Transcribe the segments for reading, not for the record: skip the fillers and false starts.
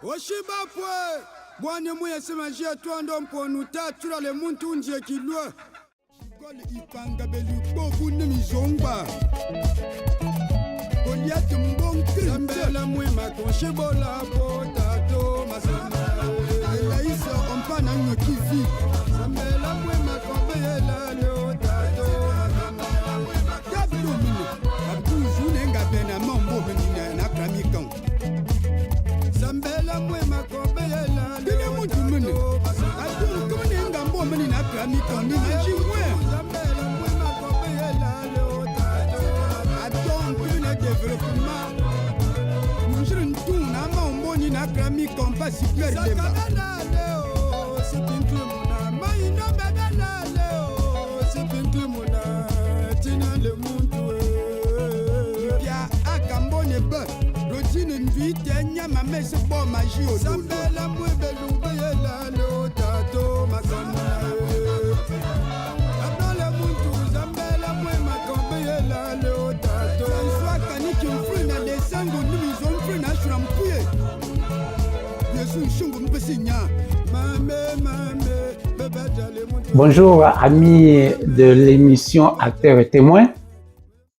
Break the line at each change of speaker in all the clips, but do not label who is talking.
Oshibapwe bwana mwe sema jia twando mponu tatura le muntu nje kilwa Shikole ipanga beli bobu ni mizongba Goliath mbonki Zambela mwe makonshe bola potato Mazama Elaisa ompana nyo kifi Zambela mwe makombe yela leo tato Mazama Kabilo mine Abduzu nenga bena mambo benine na kramikan Zambela mwe makombe yela Dile muntu mine Abduzu kumene ngambo mene na kramikan Ni meji mwe Zambela mwe makombe yela leo tato Adon kumene development Mujrin tu na mamboni na kramikan Basi kler demba Sakadana leo Sipinkli muna Maino bedana leo Sipinkli muna Tina le muntu Pia akambone be Rotine mvite nyama mese bo maji o Zambela mwebe lube yela leo tato Mazama Abdole muntu Zambela mwe makombe yela leo tato Swa kaniki mfri na desango Nimi zon mfri na shura mpuye Yesu shungu mpesi nya Mame bebe jale muntu
Bonjour amis de l'émission Acteurs et Témoins.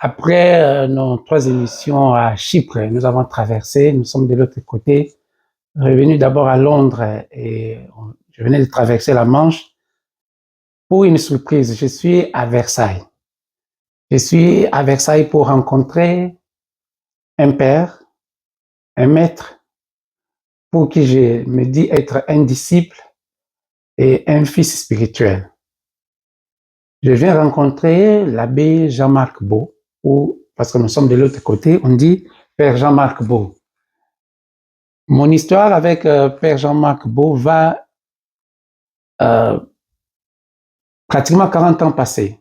Après nos 3 émissions à Chypre, nous avons traversé, nous sommes de l'autre côté, revenus d'abord à Londres et je venais de traverser la Manche. Pour une surprise, je suis à Versailles. Je suis à Versailles pour rencontrer un père, un maître, pour qui je me dis être un disciple et un fils spirituel. Je viens rencontrer l'abbé Jean-Marc Beau, ou, parce que nous sommes de l'autre côté, on dit Père Jean-Marc Beau. Mon histoire avec Père Jean-Marc Beau va pratiquement 40 ans passés.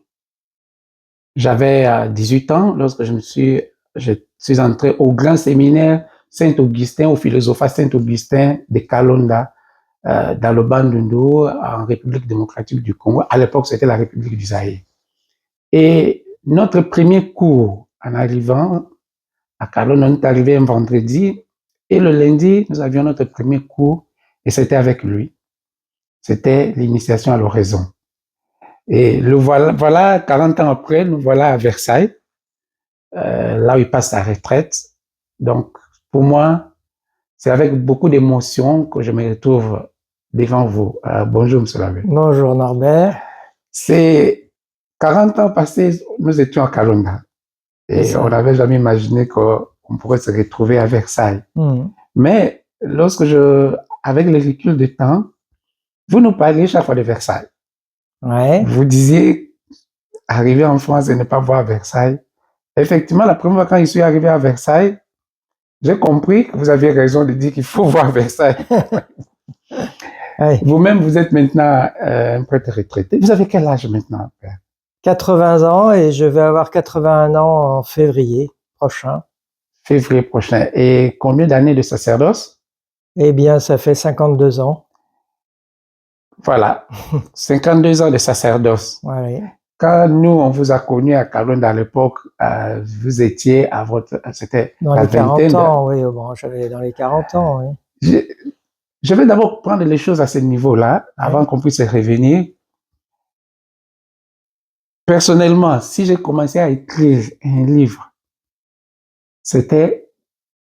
J'avais 18 ans lorsque je suis entré au grand séminaire Saint-Augustin, au philosophat Saint-Augustin de Kalonda, dans le Bandundu, en République démocratique du Congo. À l'époque, c'était la République du Zaïre. Et notre premier cours, en arrivant à Kalonda, on est arrivé un vendredi, et le lundi, nous avions notre premier cours, et c'était avec lui. C'était l'initiation à l'oraison. Et voilà, 40 ans après, nous voilà à Versailles, là où il passe sa retraite. Donc, pour moi, c'est avec beaucoup d'émotion que je me retrouve devant vous. Bonjour, M. l'abbé.
Bonjour Norbert.
C'est 40 ans passés, nous étions à Kalonda. Et on n'avait jamais imaginé qu'on pourrait se retrouver à Versailles. Mais lorsque avec le recul du temps, vous nous parliez chaque fois de Versailles.
Ouais.
Vous disiez, arriver en France et ne pas voir Versailles. Effectivement, la première fois quand je suis arrivé à Versailles, j'ai compris que vous aviez raison de dire qu'il faut voir Versailles.
Ouais.
Vous-même, vous êtes maintenant un prêtre retraité. Vous avez quel âge maintenant, père?
80 ans et je vais avoir 81 ans en février prochain.
Février prochain. Et combien d'années de sacerdoce?
Eh bien, ça fait 52 ans.
Voilà, 52 ans de sacerdoce.
Ouais.
Quand nous, on vous a connu à Kalonda à l'époque, vous étiez c'était
Dans
la
les 40
vingtaine.
ans, oui. Bon, j'avais dans les 40 ans, oui.
Je vais d'abord prendre les choses à ce niveau-là, avant qu'on puisse revenir. Personnellement, si j'ai commencé à écrire un livre,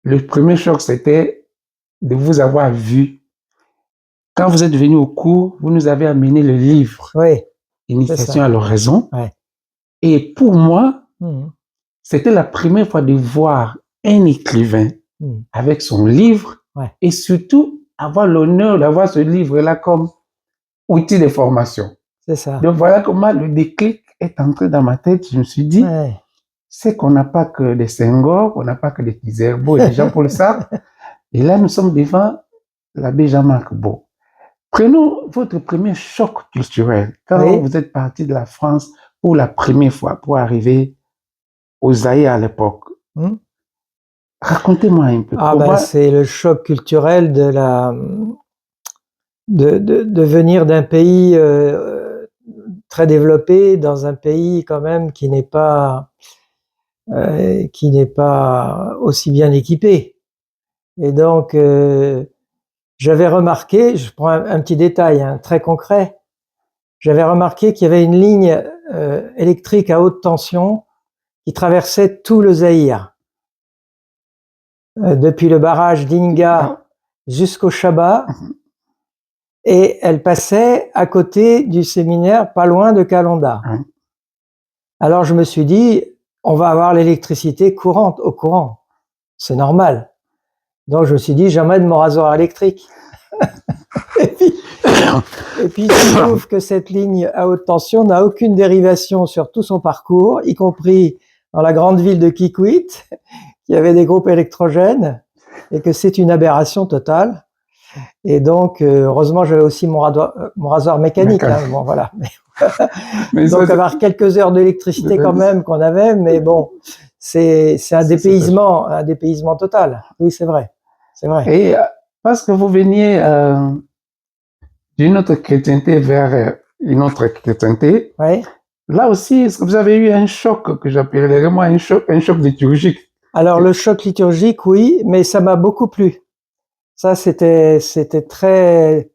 le premier choc, c'était de vous avoir vu. Quand vous êtes venu au cours, vous nous avez amené le livre,
Oui.
Initiation à l'oraison.
Ouais.
Et pour moi, c'était la première fois de voir un écrivain avec son livre et surtout avoir l'honneur d'avoir ce livre-là comme outil de formation.
C'est ça.
Donc voilà comment le déclic est entré dans ma tête. Je me suis dit, c'est qu'on n'a pas que des Senghor, on n'a pas que des Kizerbo et des Jean-Paul Sartre. Et là, nous sommes devant l'abbé Jean-Marc Beau. Prenons votre premier choc culturel. Quand vous êtes parti de la France pour la première fois, pour arriver au Zaïre à l'époque. Racontez-moi un peu.
C'est le choc culturel de venir d'un pays très développé dans un pays quand même qui n'est pas aussi bien équipé. Et donc j'avais remarqué, je prends un petit détail hein, très concret, j'avais remarqué qu'il y avait une ligne électrique à haute tension qui traversait tout le Zaïre, depuis le barrage d'Inga jusqu'au Chaba, et elle passait à côté du séminaire, pas loin de Kalonda. Alors je me suis dit, on va avoir l'électricité courante, au courant, c'est normal. Donc je me suis dit, j'emmène mon rasoir électrique. et puis il se trouve que cette ligne à haute tension n'a aucune dérivation sur tout son parcours, y compris dans la grande ville de Kikwit, qui avait des groupes électrogènes, et que c'est une aberration totale. Et donc, heureusement, j'avais aussi mon rasoir mécanique. Hein, bon, voilà. Donc, avoir quelques heures d'électricité quand même qu'on avait, mais bon, c'est un dépaysement total. Oui, c'est vrai. C'est vrai.
Et parce que vous veniez d'une autre chrétienté vers une autre chrétienté,
oui.
Là aussi, est-ce que vous avez eu un choc que j'appellerais moi un choc liturgique?
Alors, le choc liturgique, oui, mais ça m'a beaucoup plu. Ça, c'était très,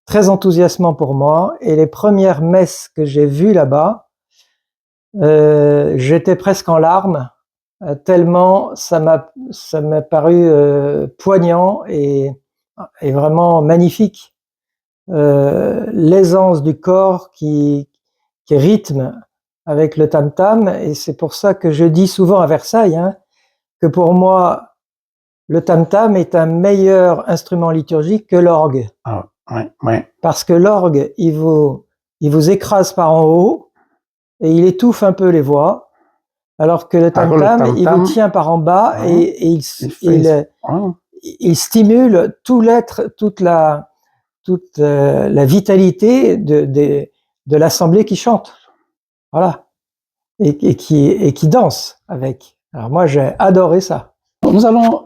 très enthousiasmant pour moi. Et les premières messes que j'ai vues là-bas, j'étais presque en larmes, tellement ça m'a paru poignant et vraiment magnifique. L'aisance du corps qui rythme avec le tam-tam, et c'est pour ça que je dis souvent à Versailles hein, que pour moi, le tam-tam est un meilleur instrument liturgique que l'orgue.
Ah, ouais.
Parce que l'orgue, il vous écrase par en haut et il étouffe un peu les voix, alors que le tam-tam, il vous tient par en bas et il stimule tout l'être, toute la vitalité de l'assemblée qui chante. Voilà. Et qui danse avec. Alors moi, j'ai adoré ça.
Nous allons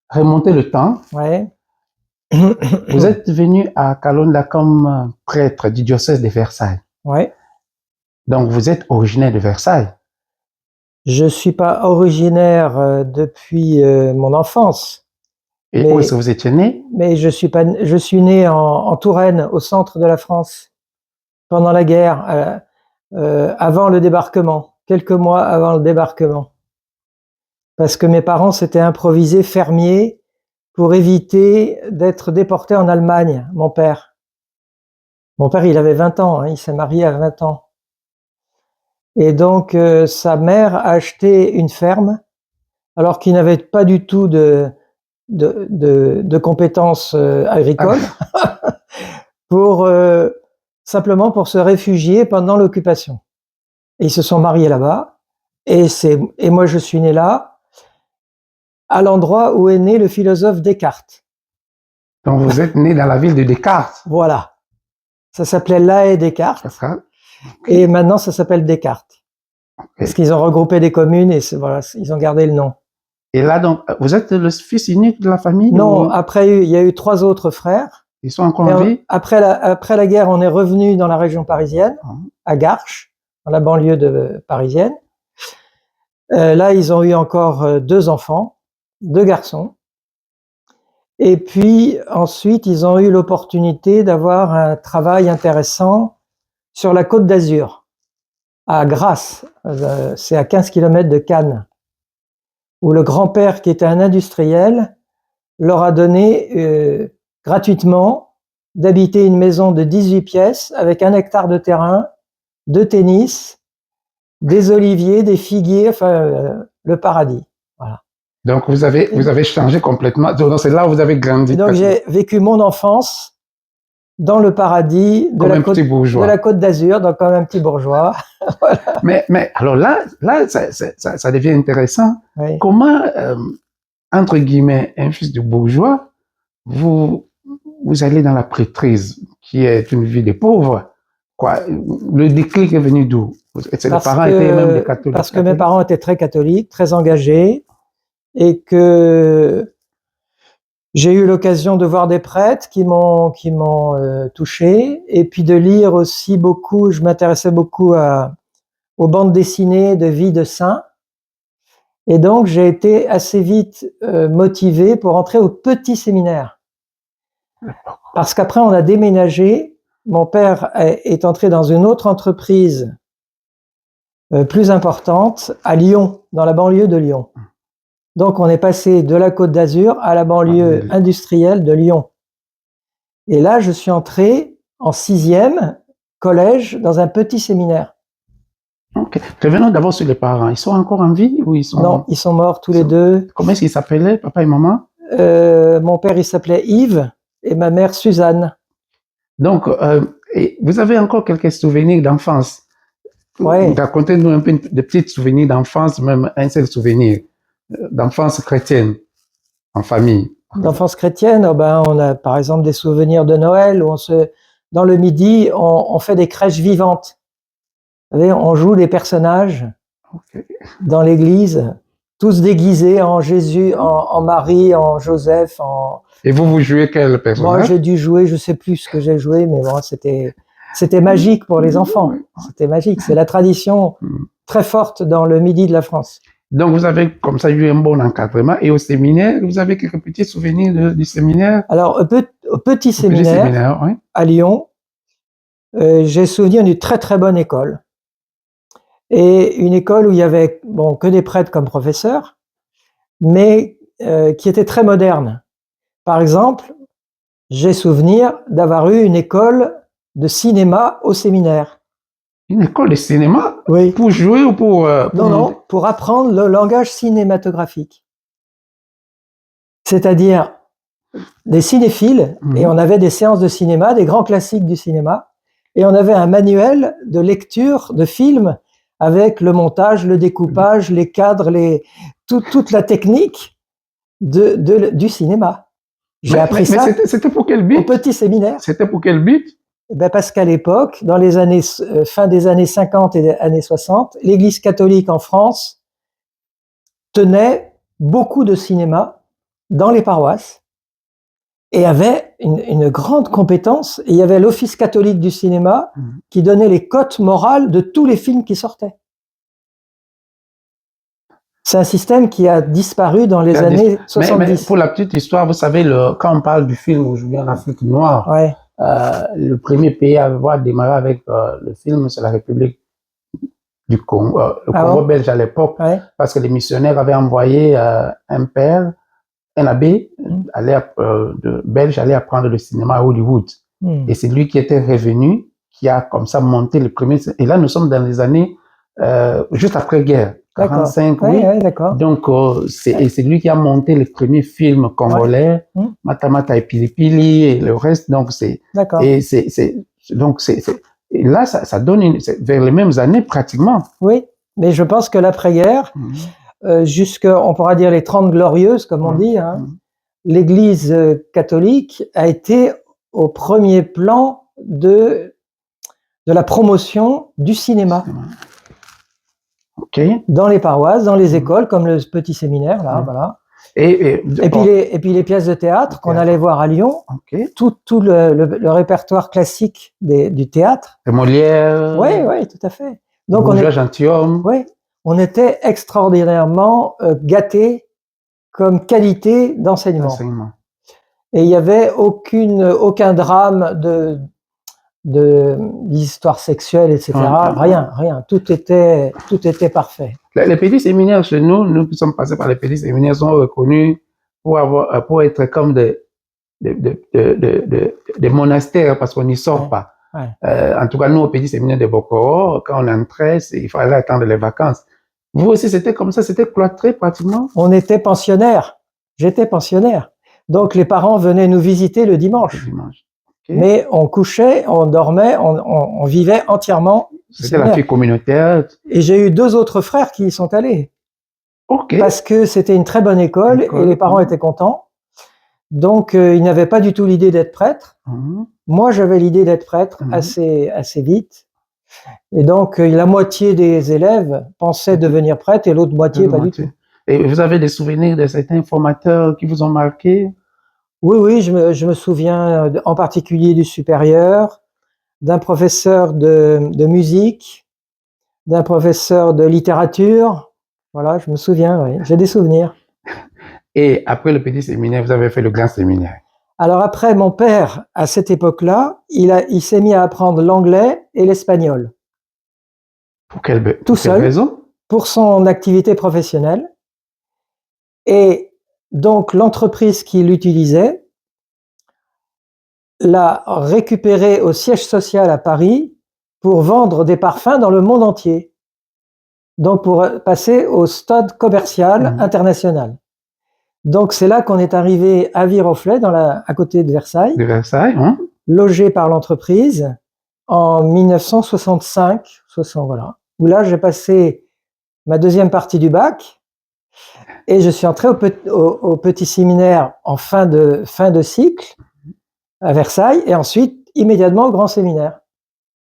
remonter le temps.
Ouais.
Vous êtes venu à Kalonda comme prêtre du diocèse de Versailles.
Ouais.
Donc vous êtes originaire de Versailles.
Je suis pas originaire depuis mon enfance.
Et où est-ce que vous étiez né?
Mais je suis né en Touraine, au centre de la France, pendant la guerre, avant le débarquement, quelques mois avant le débarquement. Parce que mes parents s'étaient improvisés fermiers pour éviter d'être déportés en Allemagne, mon père. Mon père, il avait 20 ans, hein, il s'est marié à 20 ans. Et donc, sa mère a acheté une ferme, alors qu'il n'avait pas du tout de compétences agricoles, simplement pour se réfugier pendant l'occupation. Et ils se sont mariés là-bas, et moi je suis né là, à l'endroit où est né le philosophe Descartes.
Donc vous êtes né dans la ville de Descartes.
Voilà. Ça s'appelait La Haye-Descartes. Et maintenant ça s'appelle Descartes. Parce qu'ils ont regroupé des communes et voilà, ils ont gardé le nom.
Et là donc, vous êtes le fils unique de la famille?
Non, ou... après il y a eu 3 autres frères.
Ils sont encore en vie?
Après la guerre, on est revenu dans la région parisienne, à Garches, dans la banlieue parisienne. Là, ils ont eu encore 2 enfants, 2 garçons. Et puis ensuite, ils ont eu l'opportunité d'avoir un travail intéressant sur la Côte d'Azur, à Grasse, c'est à 15 km de Cannes, où le grand-père, qui était un industriel, leur a donné gratuitement d'habiter une maison de 18 pièces avec 1 hectare de terrain, de tennis, des oliviers, des figuiers, enfin le paradis. Voilà.
Donc vous avez changé complètement. Donc c'est là où vous avez grandi.
Et donc j'ai vécu mon enfance dans le paradis de la Côte d'Azur, donc comme un petit bourgeois. Voilà.
Mais alors là ça devient intéressant.
Oui.
Comment entre guillemets un fils de bourgeois vous allez dans la prêtrise qui est une vie de pauvres? Quoi, le déclic est venu d'où? Les parents étaient même des catholiques.
Parce que mes parents étaient très catholiques, très engagés, et que j'ai eu l'occasion de voir des prêtres qui m'ont touché, et puis de lire aussi beaucoup. Je m'intéressais beaucoup aux bandes dessinées de vie de saints, et donc j'ai été assez vite motivé pour entrer au petit séminaire. Parce qu'après, on a déménagé. Mon père est entré dans une autre entreprise plus importante à Lyon, dans la banlieue de Lyon. Donc, on est passé de la Côte d'Azur à la banlieue industrielle de Lyon. Et là, je suis entré en 6e collège dans un petit séminaire.
Ok. Revenons d'abord sur les parents. Ils sont encore en vie ou ils sont...
Non, ils sont morts tous les deux.
Comment est-ce qu'ils s'appelaient, papa et maman?
Mon père, il s'appelait Yves et ma mère, Suzanne.
Donc, vous avez encore quelques souvenirs d'enfance?
Ouais.
Racontez-nous un peu de petits souvenirs d'enfance, même un seul souvenir d'enfance chrétienne, en famille.
D'enfance chrétienne, oh ben, on a par exemple des souvenirs de Noël où dans le midi, on fait des crèches vivantes. Vous savez, on joue des personnages dans l'église, tous déguisés en Jésus, en Marie, en Joseph.
Et vous jouez quel personnage?
Moi, j'ai dû jouer, je sais plus ce que j'ai joué, mais bon, c'était magique pour les enfants. C'était magique. C'est la tradition très forte dans le midi de la France.
Donc, vous avez comme ça eu un bon encadrement. Et au séminaire, vous avez quelques petits souvenirs du séminaire?
Alors, au petit séminaire,
oui,
à Lyon, j'ai souvenir d'une très très bonne école. Et une école où il y avait que des prêtres comme professeurs, mais qui était très moderne. Par exemple, j'ai souvenir d'avoir eu une école de cinéma au séminaire.
Une école de cinéma?
Oui.
Pour jouer ou pour...
Non, pour apprendre le langage cinématographique. C'est-à-dire des cinéphiles, et on avait des séances de cinéma, des grands classiques du cinéma, et on avait un manuel de lecture de films avec le montage, le découpage, les cadres, toute la technique du cinéma. J'ai appris ça.
C'était pour quel but?
Au petit séminaire.
C'était pour quel but?
Ben parce qu'à l'époque, dans les années fin des années 50 et des années 60, l'Église catholique en France tenait beaucoup de cinéma dans les paroisses et avait une grande compétence. Et il y avait l'Office catholique du cinéma qui donnait les cotes morales de tous les films qui sortaient. C'est un système qui a disparu dans les années 70.
Mais pour la petite histoire, vous savez, quand on parle du film Aujourd'hui en Afrique noire,
ouais.
Le premier pays à avoir démarré avec le film, c'est la République du Congo, le Congo belge à l'époque, parce que les missionnaires avaient envoyé un père, un abbé, belge, aller apprendre le cinéma à Hollywood. Et c'est lui qui était revenu, qui a comme ça monté le premier. Et là, nous sommes dans les années juste après-guerre. 45, oui.
D'accord.
Donc, c'est lui qui a monté le premier film congolais, Mata Mata et Pili Pili et le reste. Donc, et là, ça donne vers les mêmes années pratiquement.
Oui, mais je pense que l'après-guerre, on pourra dire les 30 glorieuses, comme on dit, l'Église catholique a été au premier plan de la promotion du cinéma. Dans les paroisses, dans les écoles, comme le petit séminaire, là, voilà. Et puis les pièces de théâtre qu'on allait voir à Lyon, tout le répertoire classique du théâtre.
De Molière.
Oui, tout à fait.
Donc
on était extraordinairement gâtés comme qualité d'enseignement. Et il n'y avait aucun drame d'histoire sexuelle, etc. Rien. Tout était parfait.
Les petits séminaires chez nous qui sommes passés par les petits séminaires sont reconnus pour être comme des monastères parce qu'on n'y sort pas. En tout cas, nous, au petit séminaire de Bokoro, quand on entrait, il fallait attendre les vacances. Vous aussi, c'était comme ça, c'était cloîtré pratiquement?
On était pensionnaires. J'étais pensionnaire. Donc, les parents venaient nous visiter le dimanche. Mais on couchait, on dormait, on vivait entièrement.
C'était la vie communautaire.
Et j'ai eu 2 autres frères qui y sont allés. Parce que c'était une très bonne école et les parents étaient contents. Donc, ils n'avaient pas du tout l'idée d'être prêtre. Moi, j'avais l'idée d'être prêtre assez vite. Et donc, la moitié des élèves pensaient devenir prêtre et l'autre moitié pas du tout.
Et vous avez des souvenirs de certains formateurs qui vous ont marqué?
Oui, je me souviens en particulier du supérieur, d'un professeur de musique, d'un professeur de littérature. Voilà, je me souviens, j'ai des souvenirs.
Et après le petit séminaire, vous avez fait le grand séminaire?
Alors après, mon père, à cette époque-là, il s'est mis à apprendre l'anglais et l'espagnol.
Pour quelle
Tout seul.
Raison?
Pour son activité professionnelle. Et donc, l'entreprise qui l'utilisait l'a récupéré au siège social à Paris pour vendre des parfums dans le monde entier. Donc, pour passer au stade commercial international. Donc, c'est là qu'on est arrivé à Viroflay, à côté de Versailles.
De Versailles, hein?
Logé par l'entreprise en 1965, voilà. Où là, j'ai passé ma deuxième partie du bac et je suis entré au petit séminaire en fin de cycle à Versailles et ensuite immédiatement au grand séminaire.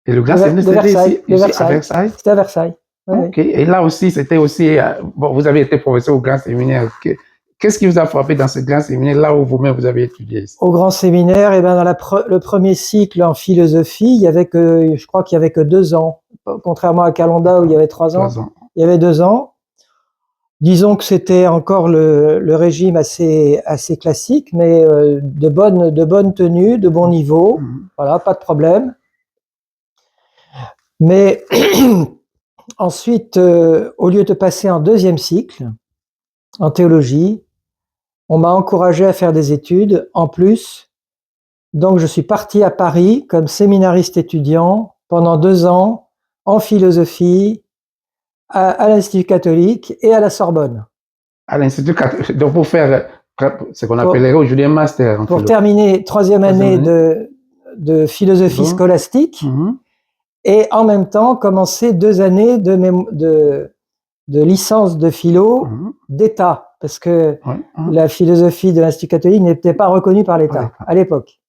Et le grand séminaire, c'était ici à Versailles?
C'était à Versailles.
Oui, ok. Oui. Et là aussi, c'était aussi... bon, vous avez été professeur au grand séminaire. Qu'est-ce qui vous a frappé dans ce grand séminaire, là où vous-même vous avez étudié ici? Au
grand séminaire, eh ben, dans le premier cycle en philosophie, je crois qu'il y avait que 2 ans. Contrairement à Calonda où il y avait 3 ans. Il y avait 2 ans. Disons que c'était encore le régime assez classique, mais de bonne tenue, de bon niveau. Voilà, pas de problème. Mais ensuite, au lieu de passer en deuxième cycle, en théologie, on m'a encouragé à faire des études en plus. Donc, je suis parti à Paris comme séminariste étudiant pendant 2 ans en philosophie à l'Institut catholique et à la Sorbonne.
À l'Institut catholique, donc pour faire ce qu'on appellerait aujourd'hui un master.
Pour terminer 3e année de philosophie scolastique et en même temps commencer 2 années de licence de philo d'État, parce que la philosophie de l'Institut catholique n'était pas reconnue par l'État à l'époque.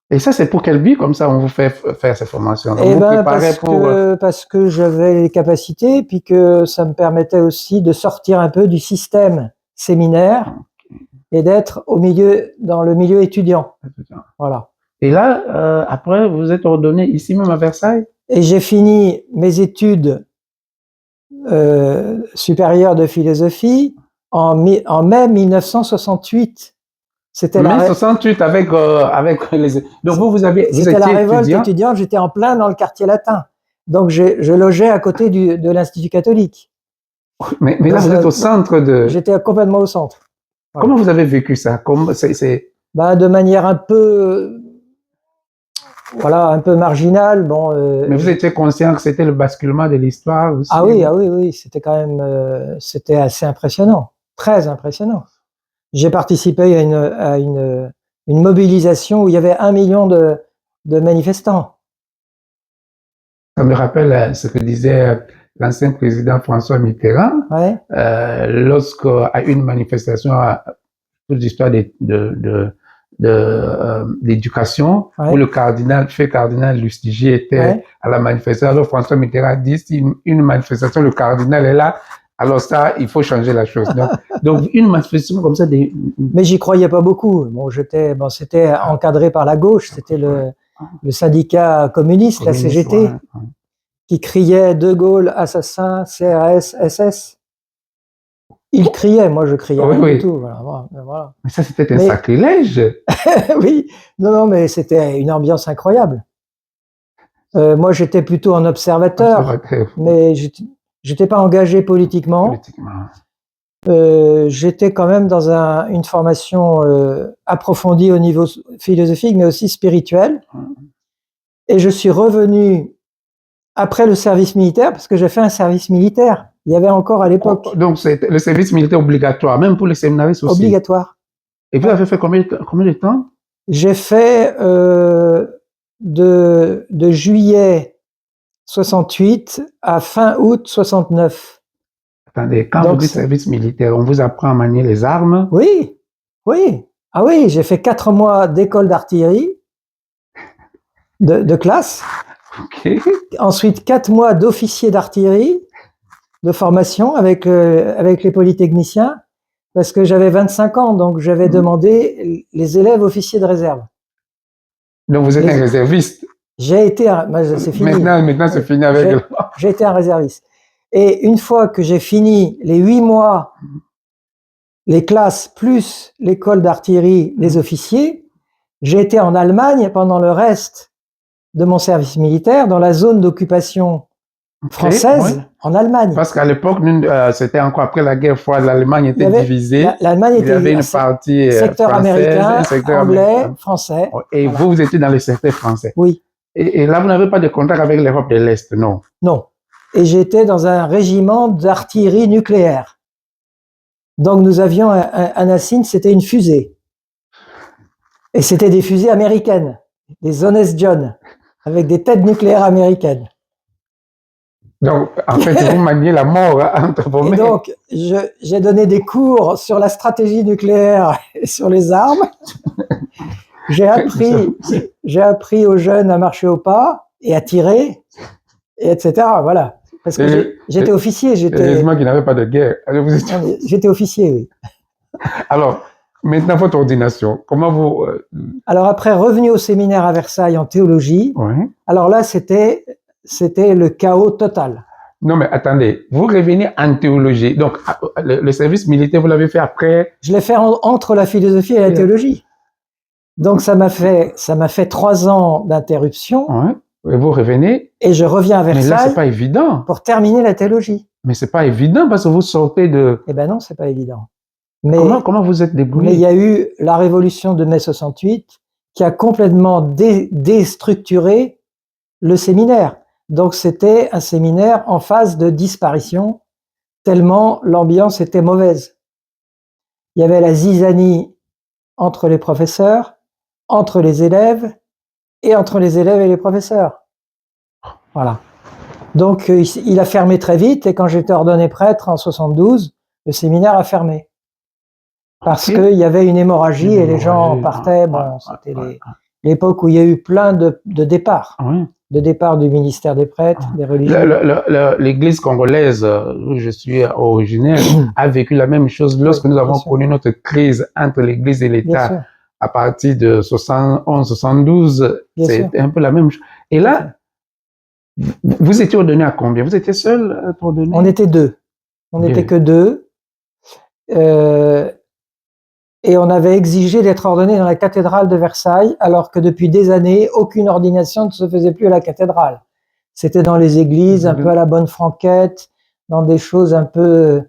Et ça, c'est pour quel but, comme ça, on vous fait faire ces formations?
Eh ben, parce que j'avais les capacités, puis que ça me permettait aussi de sortir un peu du système séminaire et d'être dans le milieu étudiant. Voilà.
Et là, après, vous êtes ordonné ici même à Versailles?
Et j'ai fini mes études supérieures de philosophie en mai 1968.
C'était la 68 avec les. Donc vous étiez
la révolte étudiante. J'étais en plein dans le quartier latin. Donc je logeais à côté de l'Institut catholique.
Mais là vous êtes au centre de.
J'étais complètement au centre.
Voilà. Comment vous avez vécu ça?
De manière un peu, un peu marginale. Bon.
Mais vous étiez conscient que c'était le basculement de l'histoire aussi?
Ah oui, c'était quand même, c'était assez impressionnant, très impressionnant. J'ai participé à une mobilisation où il y avait 1 million de manifestants.
Ça me rappelle ce que disait l'ancien président François Mitterrand, lorsqu'à une manifestation toute l'histoire d'éducation, où le cardinal Lustiger était à la manifestation. Alors François Mitterrand dit, si une manifestation, le cardinal est là, alors ça, il faut changer la chose. Donc une manifestation comme ça.
Mais j'y croyais pas beaucoup. Bon, c'était encadré par la gauche, c'était le syndicat communiste, la CGT, qui criait De Gaulle, assassin, CRS, SS. Il criait, moi je criais rien du tout. Voilà.
Mais ça, c'était un sacrilège.
Oui, non, mais c'était une ambiance incroyable. Moi, j'étais plutôt un observateur, mais j'étais pas engagé politiquement. J'étais quand même dans une formation approfondie au niveau philosophique, mais aussi spirituel. Et je suis revenu après le service militaire, parce que j'ai fait un service militaire. Il y avait encore à l'époque.
Donc, c'est le service militaire obligatoire, même pour les séminaristes aussi?
Obligatoire.
Et vous avez fait combien de temps?
J'ai fait de juillet 68 à fin août 69.
Attendez, quand vous dites service militaire, on vous apprend à manier les armes?
Oui. Ah oui, j'ai fait 4 mois d'école d'artillerie, de classe.
Okay.
Ensuite, 4 mois d'officier d'artillerie, de formation avec les polytechniciens, parce que j'avais 25 ans, donc j'avais demandé les élèves officiers de réserve.
Donc vous êtes un réserviste?
J'ai été c'est fini.
Maintenant c'est fini avec.
J'ai été un réserviste. Et une fois que j'ai fini les 8 mois, les classes plus l'école d'artillerie, les officiers, J'ai été en Allemagne pendant le reste de mon service militaire, dans la zone d'occupation française,
oui.
en Allemagne.
Parce qu'à l'époque, c'était encore après la guerre froide, l'Allemagne
Il y
était
avait-
divisée.
L'Allemagne
Il y avait
était
une
un
partie
secteur
française,
américain,
un secteur
anglais,
américain.
français.
Et
Voilà.
vous étiez dans le secteur français.
Oui,
Et là, vous n'avez pas de contact avec l'Europe de l'Est, non?
non. Et j'étais dans un régiment d'artillerie nucléaire. Donc nous avions un insigne, c'était une fusée. Et c'était des fusées américaines, des Honest John, avec des têtes nucléaires américaines.
Donc, en fait, vous maniez la mort entre vos
Et
mains.
donc, j'ai donné des cours sur la stratégie nucléaire et sur les armes. J'ai appris aux jeunes à marcher au pas et à tirer, et etc. Voilà. Parce que j'étais officier.
Heureusement qu'il n'y avait pas de guerre.
J'étais officier, oui.
Alors, maintenant, votre ordination, comment vous...
Alors après, revenu au séminaire à Versailles en théologie,
Ouais.
alors là, c'était le chaos total.
Non, mais attendez, vous revenez en théologie. Donc, le service militaire, vous l'avez fait après?
Je l'ai fait entre la philosophie et la théologie. Donc, ça m'a fait 3 ans d'interruption.
Ouais. Et vous revenez.
Et je reviens à Versailles.
Mais là, c'est pas évident.
Pour terminer la théologie.
Mais c'est pas évident parce que vous sortez de...
Eh ben non, c'est pas évident. Mais,
comment vous êtes débrouillé?
Mais il y a eu la révolution de mai 68 qui a complètement déstructuré le séminaire. Donc c'était un séminaire en phase de disparition, tellement l'ambiance était mauvaise. Il y avait la zizanie entre les professeurs, entre les élèves, et entre les élèves et les professeurs. Voilà. Donc il a fermé très vite, et quand j'étais ordonné prêtre en 72, le séminaire a fermé. Parce qu'il y avait une hémorragie et les gens partaient. Bon, c'était l'époque où il y a eu plein de départs.
Oui.
De départ du ministère des prêtres, des religieux.
L'église congolaise, où je suis originaire, a vécu la même chose lorsque nous avons connu notre crise entre l'église et l'État à partir de 71-72. C'était un peu la même chose. Et là, vous étiez ordonné à combien? Vous étiez seul ordonné?
On était 2. On n'était que 2. Et on avait exigé d'être ordonné dans la cathédrale de Versailles, alors que depuis des années, aucune ordination ne se faisait plus à la cathédrale. C'était dans les églises, un peu à la bonne franquette, dans des choses un peu,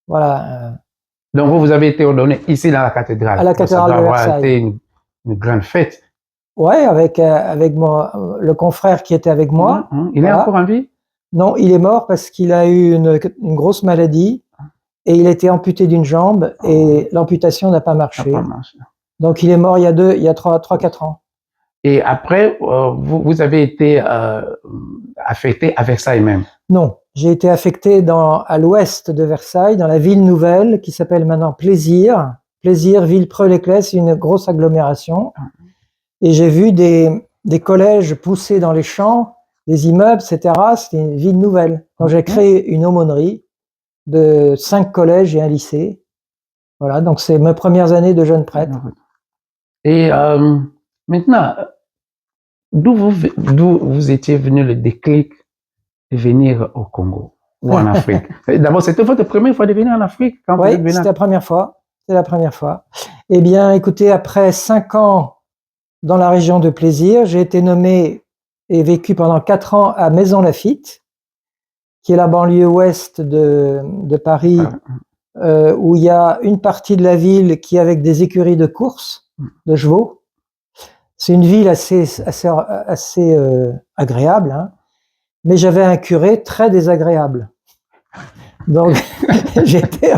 voilà.
Donc vous avez été ordonné ici dans la cathédrale.
À la cathédrale de Versailles. Ça a été
une grande fête.
Ouais, avec le confrère qui était avec moi.
Il est encore en vie?
Non, il est mort parce qu'il a eu une grosse maladie. Et il a été amputé d'une jambe et l'amputation n'a pas marché. Donc il est mort il y a 3-4 ans.
Et après, vous avez été affecté à Versailles même?
Non, j'ai été affecté à l'ouest de Versailles, dans la ville nouvelle qui s'appelle maintenant Plaisir. Plaisir, Villepreux-les-Clès, une grosse agglomération. Et j'ai vu des collèges poussés dans les champs, des immeubles, etc. C'était une ville nouvelle. Donc j'ai créé une aumônerie de 5 collèges et un lycée. Voilà, donc c'est mes premières années de jeune prêtre.
Et maintenant, d'où vous étiez venu le déclic de venir au Congo ou en Afrique? D'abord, c'était votre première fois de venir en Afrique?
Oui, c'était la première fois. C'est la première fois. Eh bien, écoutez, après 5 ans dans la région de Plaisir, j'ai été nommé et vécu pendant 4 ans à Maisons-Laffitte, qui est la banlieue ouest de Paris, où il y a une partie de la ville qui est avec des écuries de course de chevaux. C'est une ville assez agréable, hein, mais j'avais un curé très désagréable. Donc j'étais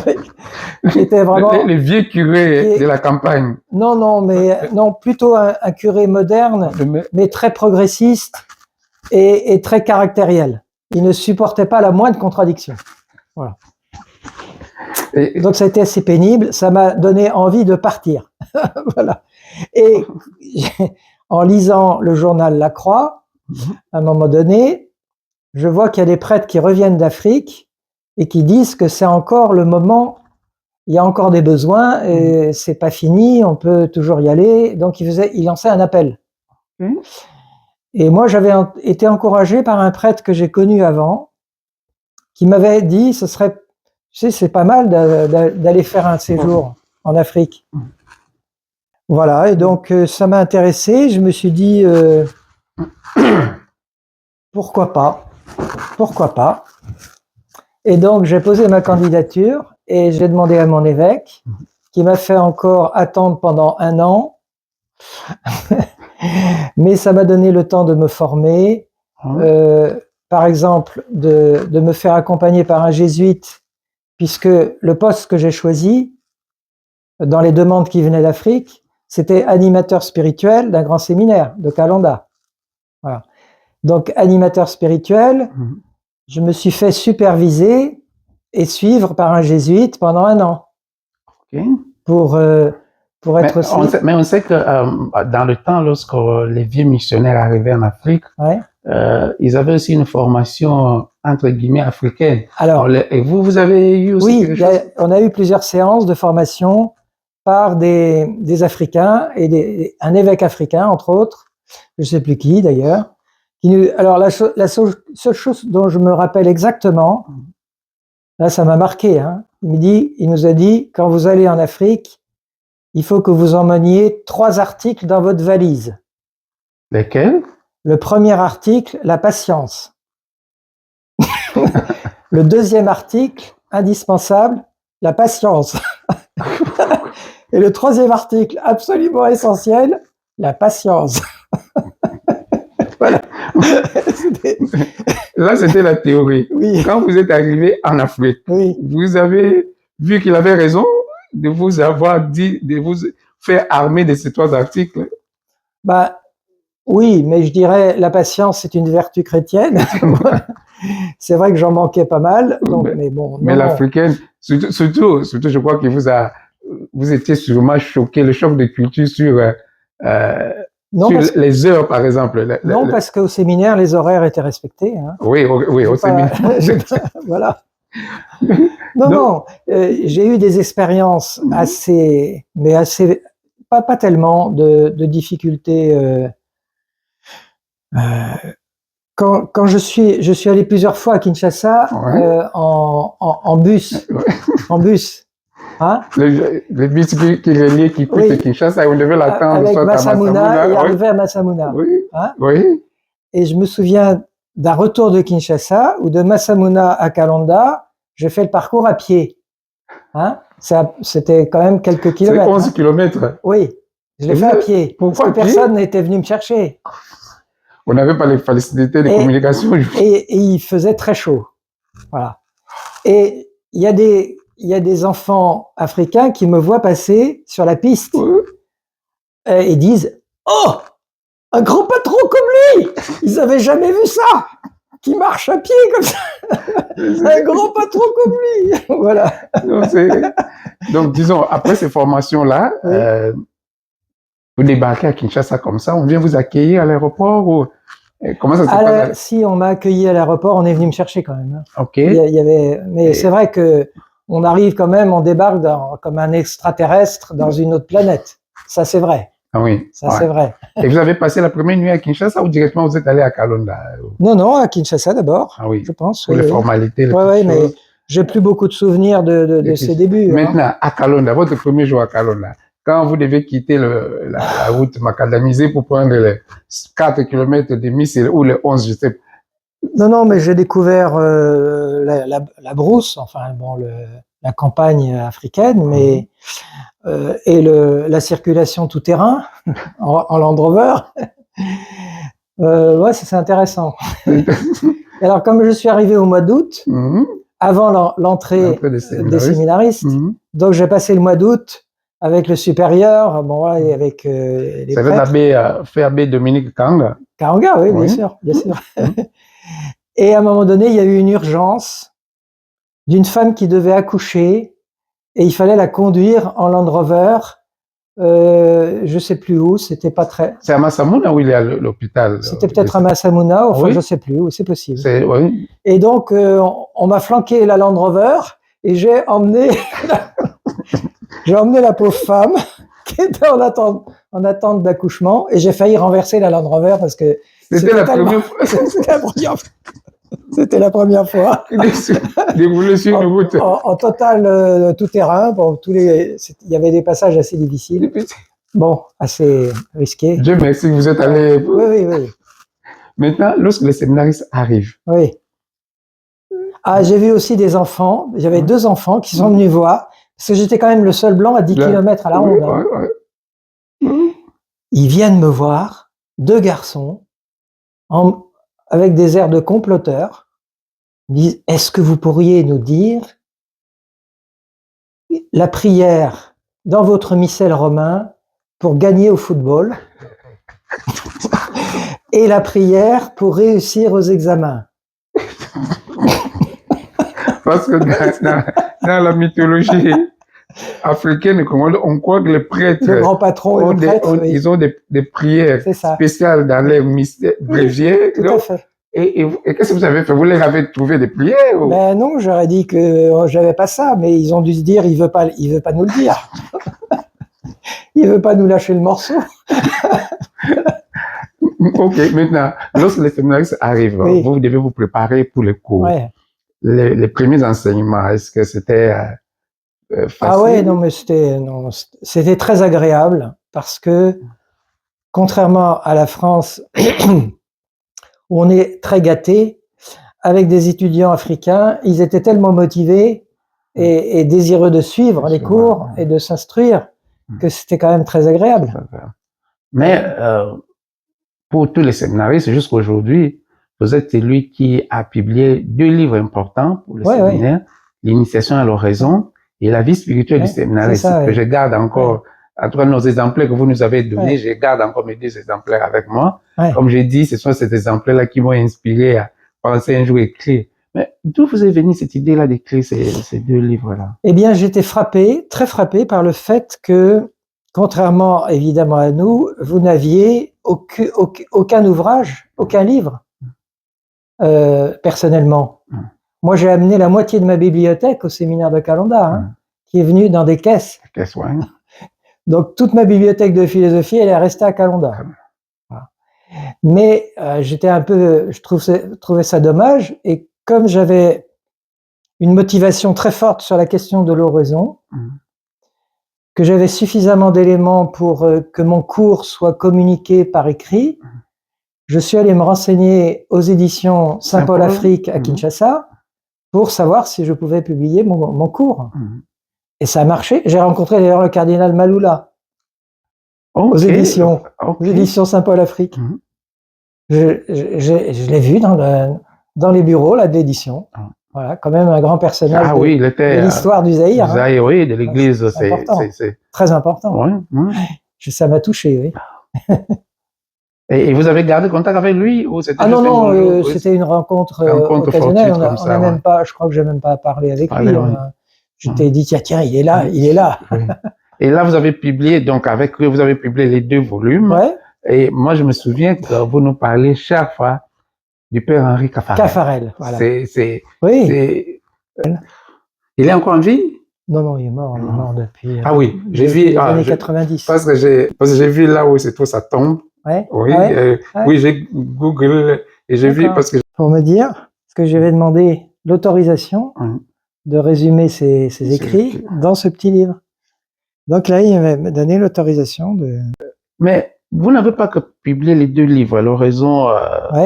vraiment
les vieux curés de la campagne.
Non, plutôt un curé moderne, mais très progressiste et très caractériel. Il ne supportait pas la moindre contradiction. Voilà. Donc ça a été assez pénible, ça m'a donné envie de partir. Voilà. Et en lisant le journal La Croix, à un moment donné, je vois qu'il y a des prêtres qui reviennent d'Afrique et qui disent que c'est encore le moment, il y a encore des besoins et c'est pas fini, on peut toujours y aller. Donc il lançait un appel. Et moi, j'avais été encouragé par un prêtre que j'ai connu avant, qui m'avait dit, ce serait, tu sais, c'est pas mal d'aller faire un séjour en Afrique. Voilà, et donc ça m'a intéressé. Je me suis dit, pourquoi pas? Pourquoi pas? Et donc j'ai posé ma candidature et j'ai demandé à mon évêque, qui m'a fait encore attendre pendant 1 an. Mais ça m'a donné le temps de me former, par exemple de me faire accompagner par un jésuite, puisque le poste que j'ai choisi dans les demandes qui venaient d'Afrique, c'était animateur spirituel d'un grand séminaire de Kalonda. Voilà. Donc animateur spirituel, je me suis fait superviser et suivre par un jésuite pendant 1 an.
Okay.
Pour être aussi...
Mais on sait que dans le temps, lorsque les vieux missionnaires arrivaient en Afrique,
Ouais.
Ils avaient aussi une formation entre guillemets africaine.
Alors,
et vous avez eu aussi
oui,
quelque chose?
on a eu plusieurs séances de formation par des Africains et un évêque africain, entre autres, je ne sais plus qui d'ailleurs. Alors, la seule chose dont je me rappelle exactement, là ça m'a marqué, hein, il nous a dit, quand vous allez en Afrique, il faut que vous emmeniez 3 articles dans votre valise.
Lesquels?
Le premier article, la patience. Le deuxième article, indispensable, la patience. Et le troisième article, absolument essentiel, la patience. Voilà.
Là, c'était la théorie.
Oui.
Quand vous êtes arrivé en Afrique,
oui.
Vous avez vu qu'il avait raison de vous avoir dit, de vous faire armer de ces 3 articles?
Bah, oui, mais je dirais la patience, c'est une vertu chrétienne. C'est vrai que j'en manquais pas mal. Donc, mais bon.
Mais l'africaine, surtout, je crois que vous étiez sûrement choqué, le choc de culture sur les heures, par exemple.
Non, parce qu'au séminaire, les horaires étaient respectés. Hein.
Oui, au séminaire.
Voilà. Non, j'ai eu des expériences assez, pas tellement de difficultés. Quand je suis allé plusieurs fois à Kinshasa, ouais. En bus, en bus. Hein?
Le bus qui reliait Kikou et Kinshasa, on devait l'attendre
avec Massamouna, il arrivait à Massamouna.
Oui.
Hein?
Oui.
Et je me souviens d'un retour de Kinshasa ou de Massamouna à Kalonda, je fais le parcours à pied. Hein? C'était quand même quelques kilomètres.
C'est 11 kilomètres.
Oui, je l'ai fait à pied.
Pourquoi
parce que personne n'était venu me chercher.
On n'avait pas les facilités de communication.
Et il faisait très chaud. Voilà. Et il y a des enfants africains qui me voient passer sur la piste et disent « Oh, un grand patron comme lui! Ils n'avaient jamais vu ça! Qui marche à pied comme ça! Un grand patron comme lui! » Voilà.
Donc, disons, après ces formations-là, vous débarquez à Kinshasa comme ça, on vient vous accueillir à l'aéroport ou comment ça se passe?
Si, on m'a accueilli à l'aéroport, on est venu me chercher quand même.
Ok.
Mais c'est vrai que on arrive quand même, on débarque comme un extraterrestre dans une autre planète. Ça, c'est vrai.
Ah oui.
Ça, c'est vrai.
Et vous avez passé la première nuit à Kinshasa ou directement vous êtes allé à Kalonda?
Non, à Kinshasa d'abord.
Ah oui.
Je pense.
Pour les formalités.
Oui, mais j'ai plus beaucoup de souvenirs de ces débuts.
Maintenant, à Kalonda, votre premier jour à Kalonda, quand vous devez quitter la route macadamisée pour prendre les 4 km de Missile ou les 11, je sais pas.
Non, mais j'ai découvert la brousse, enfin bon, la campagne africaine, mais et la circulation tout terrain en Land Rover. Ouais, c'est intéressant. Alors, comme je suis arrivé au mois d'août, avant l'entrée des séminaristes, donc j'ai passé le mois d'août avec le supérieur, bon, et avec les prêtres.
C'est l'abbé Dominique Kanga.
Kanga, oui, bien sûr. Et à un moment donné, il y a eu une urgence d'une femme qui devait accoucher et il fallait la conduire en Land Rover. Je sais plus où, c'était pas très.
C'est à Massamouna où il y a l'hôpital.
C'était peut-être à Massamouna, enfin je sais plus où, c'est possible.
Oui.
Et donc on m'a flanqué la Land Rover et j'ai emmené la pauvre femme qui était en attente d'accouchement et j'ai failli renverser la Land Rover parce que
c'était la première fois.
C'était la première fois.
Déroulé sur une route.
En total tout terrain, il y avait des passages assez difficiles. bon, assez risqué.
Dieu merci, vous êtes allé.
Oui, oui, oui.
Maintenant, lorsque les séminaristes arrivent,
Oui. Ah, j'ai vu aussi des enfants. J'avais 2 enfants qui sont venus voir, parce que j'étais quand même le seul blanc à 10 km à la ronde. Hein. Ils viennent me voir, 2 garçons, avec des airs de comploteurs. Ils disent, est-ce que vous pourriez nous dire la prière dans votre missel romain pour gagner au football et la prière pour réussir aux examens?
Parce que dans la mythologie africaine, on croit que les prêtres,
le grand patron et le prêtre, oui.
ils ont des prières spéciales dans les bréviaires.
Tout à fait.
Et qu'est-ce que vous avez fait? Vous leur avez trouvé des prières ou?
Ben non, j'aurais dit que j'avais pas ça, mais ils ont dû se dire, il veut pas nous le dire. Il veut pas nous lâcher le morceau.
Ok, maintenant, lorsque les séminaristes arrivent,
oui.
vous devez vous préparer pour les cours.
Ouais.
Les premiers enseignements, est-ce que c'était facile?
Ah ouais, non, mais c'était très agréable parce que, contrairement à la France, où on est très gâté, avec des étudiants africains, ils étaient tellement motivés et désireux de suivre les cours et de s'instruire que c'était quand même très agréable.
Mais pour tous les séminaristes, jusqu'à aujourd'hui, vous êtes celui qui a publié 2 livres importants pour le séminaire, L'initiation à l'oraison et La vie spirituelle du séminariste, que je garde encore. En tout cas, nos exemplaires que vous nous avez donnés, je garde encore mes 2 exemplaires avec moi. Comme j'ai dit, ce sont ces exemplaires-là qui m'ont inspiré à penser un jour écrire. Mais d'où vous est venue cette idée-là d'écrire ces 2 livres-là? Eh
bien, j'étais très frappé par le fait que, contrairement évidemment à nous, vous n'aviez aucun ouvrage, aucun livre, personnellement. Moi, j'ai amené la moitié de ma bibliothèque au séminaire de Kalonda, qui est venue dans des caisses. Donc, toute ma bibliothèque de philosophie, elle est restée à Kalonda. Voilà. Mais j'étais je trouvais ça dommage, et comme j'avais une motivation très forte sur la question de l'oraison, que j'avais suffisamment d'éléments pour que mon cours soit communiqué par écrit, je suis allé me renseigner aux éditions Saint-Paul-Afrique à Kinshasa pour savoir si je pouvais publier mon cours. Et ça a marché. J'ai rencontré d'ailleurs le cardinal Maloula aux éditions Saint-Paul-Afrique. Je l'ai vu dans les bureaux là, de l'édition. Voilà, quand même un grand personnage de l'histoire du Zaïre.
Oui, de l'Église,
c'est très important. Ça m'a touché, oui.
Et vous avez gardé contact avec lui ou c'était
non, c'était une rencontre occasionnelle. Je crois que j'ai même pas parlé avec lui. Je t'ai dit, tiens, il est là.
Et là, vous avez publié, donc avec lui, vous avez publié les 2 volumes. Et moi, je me souviens que vous nous parlez chaque fois du père Henri Caffarel.
Voilà.
Il est encore en vie?
Non, il est mort depuis.
Ah oui, j'ai vu.
Les années 90.
Parce que j'ai vu là où se trouve sa tombe. Oui, j'ai googlé et j'ai vu parce que.
Pour me dire, parce que j'avais demandé l'autorisation de résumer ses écrits dans ce petit livre. Donc là, il m'avait donné l'autorisation de.
Mais vous n'avez pas que publié les 2 livres, l'oraison,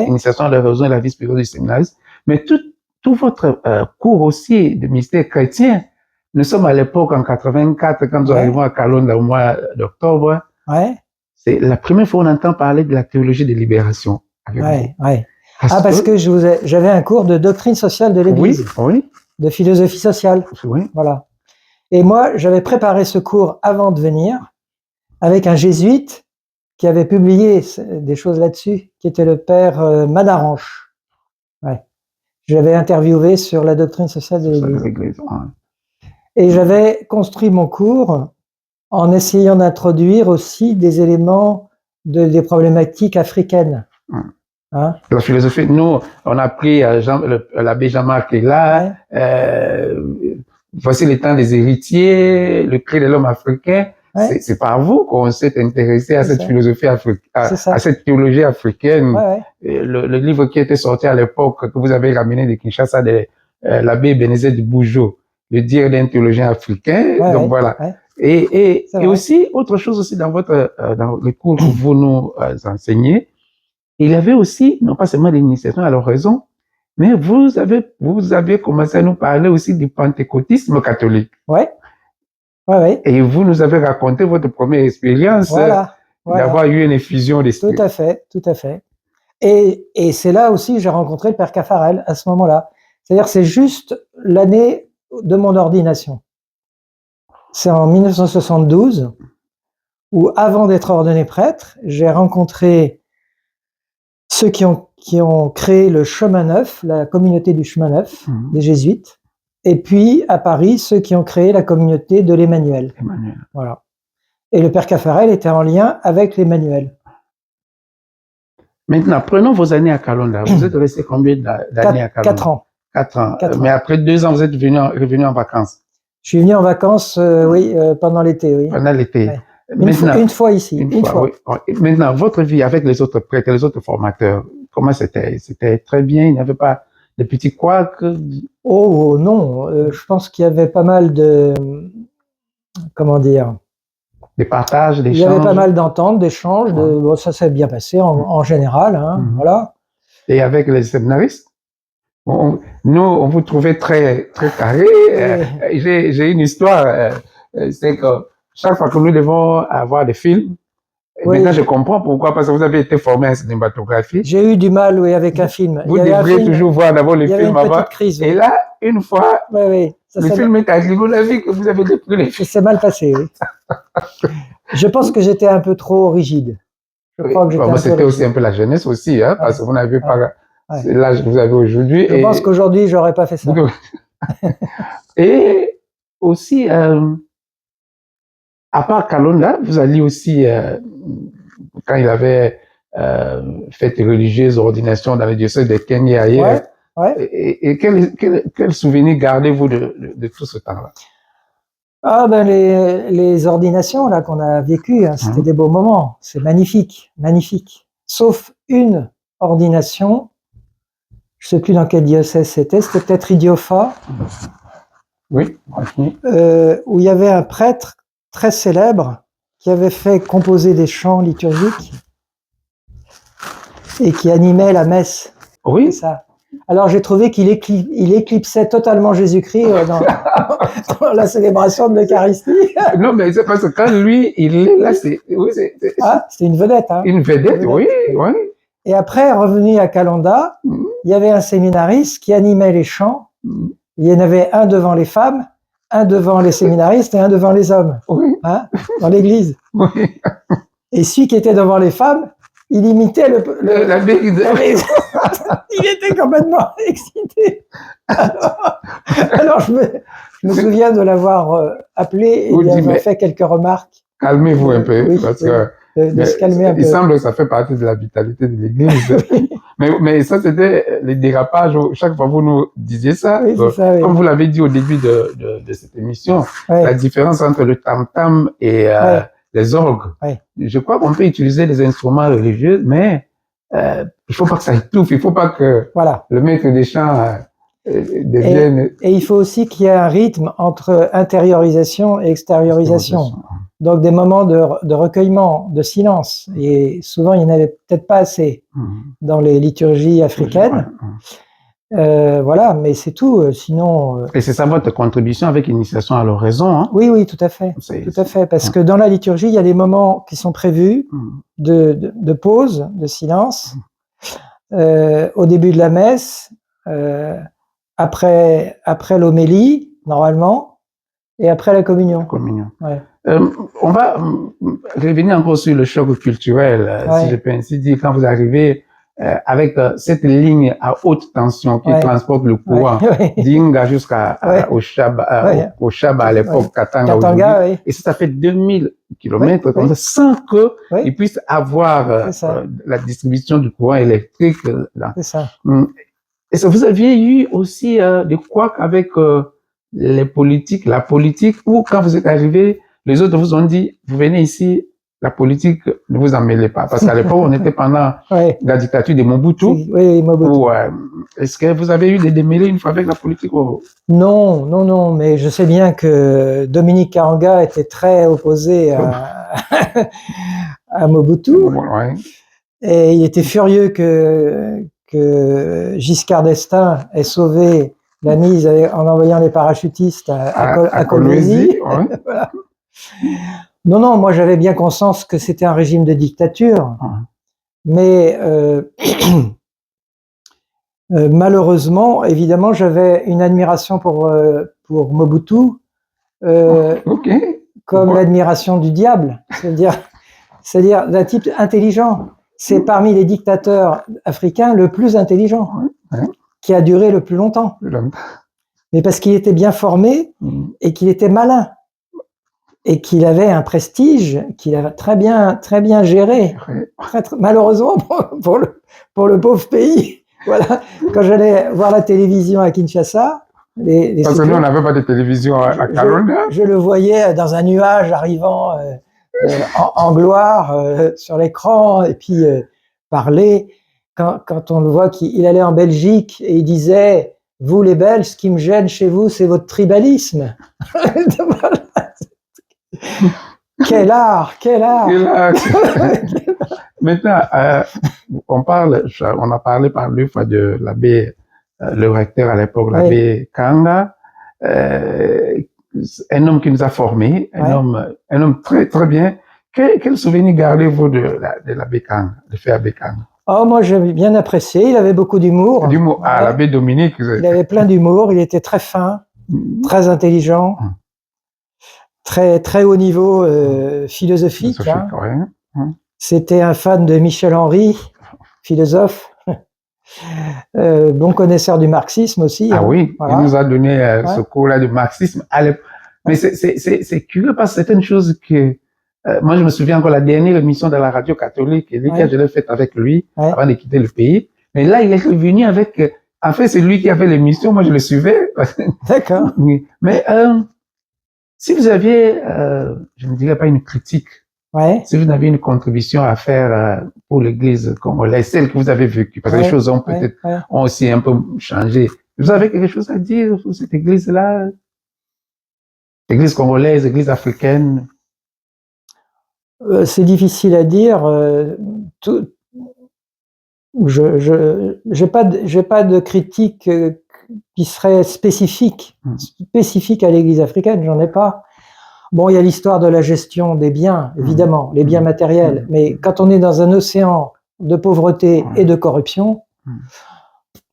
Initiation à l'oraison et La vie spirituelle du séminariste, mais tout votre cours aussi de mystère chrétien. Nous sommes à l'époque en 84, quand nous arrivons à Kalonda au mois d'octobre. C'est la première fois qu'on entend parler de la théologie de libération.
Parce que j'avais un cours de doctrine sociale de l'Église, de philosophie sociale. Voilà. Et moi, j'avais préparé ce cours avant de venir avec un jésuite qui avait publié des choses là-dessus, qui était le père Madaranche. Je l'avais interviewé sur la doctrine sociale de l'Église. Et j'avais construit mon cours en essayant d'introduire aussi des éléments des problématiques africaines.
La philosophie, nous, on a pris l'abbé Jean-Marc est là, voici les temps des héritiers, le cri de l'homme africain. C'est par vous qu'on s'est intéressé à cette philosophie africaine, à cette théologie africaine. Le livre qui était sorti à l'époque, que vous avez ramené de Kinshasa, de l'abbé Bénézet de Bougeot, le dire d'un théologien africain. Donc voilà. Et aussi, autre chose aussi dans dans les cours que vous nous enseignez, il y avait aussi, non pas seulement l'initiation à l'oraison, mais vous avez commencé à nous parler aussi du pentecôtisme catholique.
Ouais. Ouais.
Et vous nous avez raconté votre première expérience d'avoir eu une effusion d'esprit.
Tout à fait, tout à fait. Et c'est là aussi que j'ai rencontré le père Caffarel, à ce moment-là. C'est-à-dire, c'est juste l'année de mon ordination. C'est en 1972, où avant d'être ordonné prêtre, j'ai rencontré ceux qui ont créé le Chemin Neuf, la communauté du Chemin Neuf, des Jésuites, et puis à Paris, ceux qui ont créé la communauté de l'Emmanuel. Voilà. Et le père Caffarel était en lien avec l'Emmanuel.
Maintenant, prenons vos années à Kalonda. Vous êtes resté combien d'années à Kalonda?
4 ans.
4 ans. Mais après 2 ans, vous êtes revenu en vacances?
Je suis venu en vacances, oui, pendant l'été, oui.
Pendant l'été.
Ouais. Une fois ici. Une fois.
Oui. Maintenant, votre vie avec les autres prêtres, les autres formateurs, comment c'était? C'était très bien, il n'y avait pas de petits couacs?
Oh non, je pense qu'il y avait pas mal de... Comment dire?
Des partages, d'échanges?
Il y avait pas mal d'ententes, d'échanges. Bon, ça s'est bien passé en général, hein, voilà.
Et avec les séminaristes? Nous, on vous trouvait très, très carré. J'ai une histoire, c'est que chaque fois que nous devons avoir des films, maintenant je comprends pourquoi, parce que vous avez été formé en cinématographie.
J'ai eu du mal, oui, avec un film.
Vous devriez toujours voir d'abord le film avant.
Petite crise,
et là, une fois,
ça
le film est arrivé, vous avez vu que vous avez pris les films.
C'est mal passé, oui. Je pense que j'étais un peu trop rigide. Je crois que j'étais
c'était aussi un peu la jeunesse aussi, hein, parce que vous n'avez pas l'âge que vous avez aujourd'hui.
Je pense qu'aujourd'hui, j'aurais pas fait ça.
Et aussi, à part Kalonda, vous alliez aussi, quand il avait fait religieuse ordination dans le diocèse de Kenya ailleurs. Et quel souvenir gardez-vous de tout ce temps-là?
Ah ben les ordinations là qu'on a vécues, hein, c'était des beaux moments. C'est magnifique, magnifique. Sauf une ordination, je sais plus dans quel diocèse c'était peut-être Idiofa.
Oui.
Où il y avait un prêtre très célèbre qui avait fait composer des chants liturgiques et qui animait la messe.
Oui.
Ça. Alors j'ai trouvé qu'il éclipsait totalement Jésus-Christ dans la célébration de l'Eucharistie.
Non, mais c'est parce que quand lui, il est là, c'est
une vedette. Hein.
Une vedette, oui.
Et après, revenu à Kalonda, il y avait un séminariste qui animait les chants. Il y en avait un devant les femmes, un devant les séminaristes et un devant les hommes, hein, dans l'église. Et celui qui était devant les femmes, il imitait
la brise.
Il était complètement excité. Alors je me souviens de l'avoir appelé et il avait fait quelques remarques.
Calmez-vous un peu, parce que
de se calmer un peu.
Il semble que ça fait partie de la vitalité de l'église. mais ça, c'était les dérapages. Chaque fois, vous nous disiez ça. Comme vous l'avez dit au début de cette émission, la différence entre le tam-tam et les orgues. Je crois qu'on peut utiliser les instruments religieux, mais il faut pas que ça étouffe, il faut pas que le maître des chants devienne...
Et il faut aussi qu'il y ait un rythme entre intériorisation et extériorisation. Donc des moments de recueillement, de silence. Et souvent, il n'y en avait peut-être pas assez dans les liturgies africaines. Voilà, mais c'est tout. Sinon.
Et c'est ça votre contribution avec l'initiation à l'oraison, hein?
Oui, tout à fait. Tout à fait. Parce que dans la liturgie, il y a des moments qui sont prévus de pause, de silence, au début de la messe, après l'homélie, normalement, et après la communion.
On va revenir encore sur le choc culturel, si je peux ainsi dire, quand vous arrivez avec cette ligne à haute tension qui transporte le courant d'Inga jusqu'à au Shaba à l'époque, Katanga aujourd'hui. Et ça fait 2000 kilomètres comme ça, sans qu'ils puissent avoir la distribution du courant électrique.
C'est ça.
Et ça, vous aviez eu aussi des couacs avec les politiques, la politique, ou quand vous êtes arrivé, les autres vous ont dit, vous venez ici, la politique, ne vous en mêlez pas. Parce qu'à l'époque, on était pendant
Ouais.
la dictature de Mobutu.
Oui, Mobutu.
Est-ce que vous avez eu des démêlés une fois avec la politique?
Non, non, non, mais je sais bien que Dominique Karanga était très opposé à Mobutu.
Ouais.
Et il était furieux que Giscard d'Estaing ait sauvé la mise en envoyant les parachutistes à Kolwezi.
Ouais.
Voilà. Non, non, moi j'avais bien conscience que c'était un régime de dictature, mais malheureusement, évidemment, j'avais une admiration pour Mobutu, comme l'admiration du diable, c'est-à-dire d'un type intelligent. C'est parmi les dictateurs africains le plus intelligent, qui a duré le plus longtemps. Mais parce qu'il était bien formé et qu'il était malin. Et qu'il avait un prestige qu'il avait très bien géré. Malheureusement pour le pauvre pays. Voilà. Quand j'allais voir la télévision à Kinshasa,
parce que nous, on n'avait pas de télévision à Kalonda.
Je le voyais dans un nuage arrivant en gloire sur l'écran et puis parler. Quand on le voit qu'il allait en Belgique et il disait « Vous les Belges, ce qui me gêne chez vous, c'est votre tribalisme. » Quel art, quel art.
Maintenant, on a parlé par deux fois de l'abbé, le recteur à l'époque, l'abbé Kanga, un homme qui nous a formés, un homme très, très bien. Quel souvenir gardez-vous de l'abbé Kanga, de fait abbé Kanga?
Oh, moi, j'avais bien apprécié, il avait beaucoup d'humour.
L'abbé Dominique.
Il avait plein d'humour, il était très fin, très intelligent. Très, très haut niveau philosophique. C'était un fan de Michel Henry, philosophe, bon connaisseur du marxisme aussi.
Ah oui, voilà. Il nous a donné ce cours-là de marxisme. Mais c'est curieux parce que c'est une chose que moi je me souviens encore la dernière émission de la radio catholique, je l'ai faite avec lui avant de quitter le pays. Mais là, il est revenu avec. En fait, c'est lui qui a fait l'émission, moi je le suivais.
D'accord.
Mais si vous aviez, je ne dirais pas une critique, si vous aviez une contribution à faire pour l'Église congolaise, celle que vous avez vécue, parce que les choses ont peut-être ont aussi un peu changé. Vous avez quelque chose à dire sur cette Église-là, l'Église congolaise, l'Église africaine?
C'est difficile à dire. J'ai pas de critique qui serait spécifique à l'Église africaine, j'en ai pas. Bon, il y a l'histoire de la gestion des biens, évidemment, les biens matériels, mais quand on est dans un océan de pauvreté et de corruption,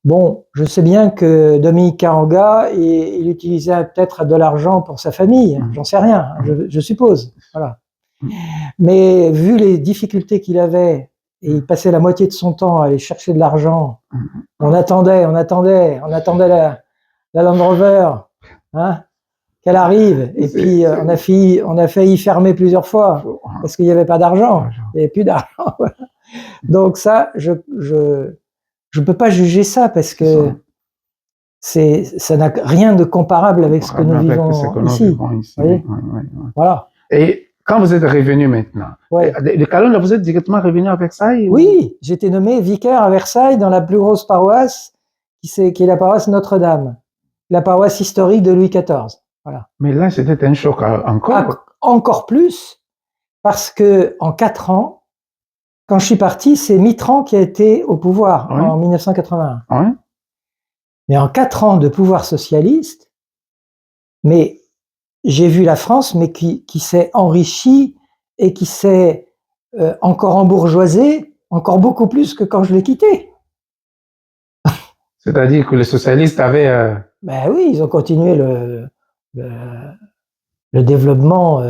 bon, je sais bien que Dominique Karanga, il utilisait peut-être de l'argent pour sa famille, j'en sais rien, je suppose, voilà. Mais vu les difficultés qu'il avait, et il passait la moitié de son temps à aller chercher de l'argent. On attendait la Land Rover, hein, qu'elle arrive. Et puis on a failli fermer plusieurs fois parce qu'il n'y avait pas d'argent. Il n'y avait plus d'argent. Donc ça, je peux pas juger ça parce que ça n'a rien de comparable avec ce que nous vivons ici. Voilà.
Et quand vous êtes revenu maintenant, de Kalonda, vous êtes directement revenu à Versailles?
Oui, j'ai été nommé vicaire à Versailles dans la plus grosse paroisse, qui est la paroisse Notre-Dame, la paroisse historique de Louis XIV. Voilà.
Mais là, c'était un choc encore.
Encore plus, parce que en 4 ans, quand je suis parti, c'est Mitterrand qui a été au pouvoir en 1981. Mais en 4 ans de pouvoir socialiste, mais j'ai vu la France, mais qui s'est enrichie et qui s'est encore embourgeoisée, encore beaucoup plus que quand je l'ai quitté.
C'est-à-dire que les socialistes avaient...
Ben oui, ils ont continué le développement.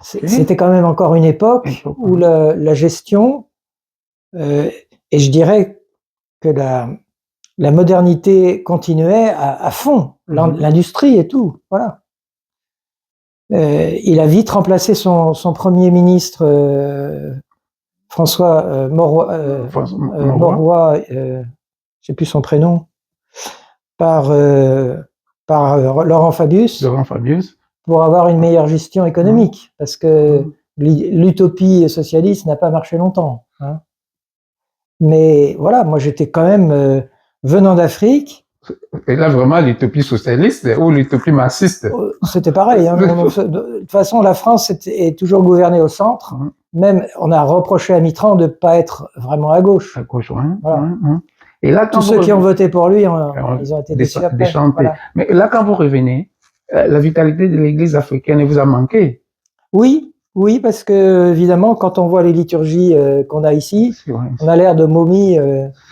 C'était quand même encore une époque où la gestion, et je dirais que la modernité continuait à fond, l'industrie et tout, voilà. Il a vite remplacé son premier ministre François Mauroy, je sais plus son prénom, par Laurent Fabius.
Laurent Fabius.
Pour avoir une meilleure gestion économique, parce que l'utopie socialiste n'a pas marché longtemps. Hein. Mais voilà, moi j'étais quand même venant d'Afrique.
Et là, vraiment, l'utopie socialiste ou l'utopie marxiste?
C'était pareil. Hein. De toute façon, la France est toujours gouvernée au centre. Même, on a reproché à Mitterrand de ne pas être vraiment à gauche.
À gauche,
voilà.
Et là,
tous ceux qui ont voté pour lui, ils ont été déçus après.
Voilà. Mais là, quand vous revenez, la vitalité de l'Église africaine vous a manqué?
Oui, parce que évidemment, quand on voit les liturgies qu'on a ici, on a l'air de momies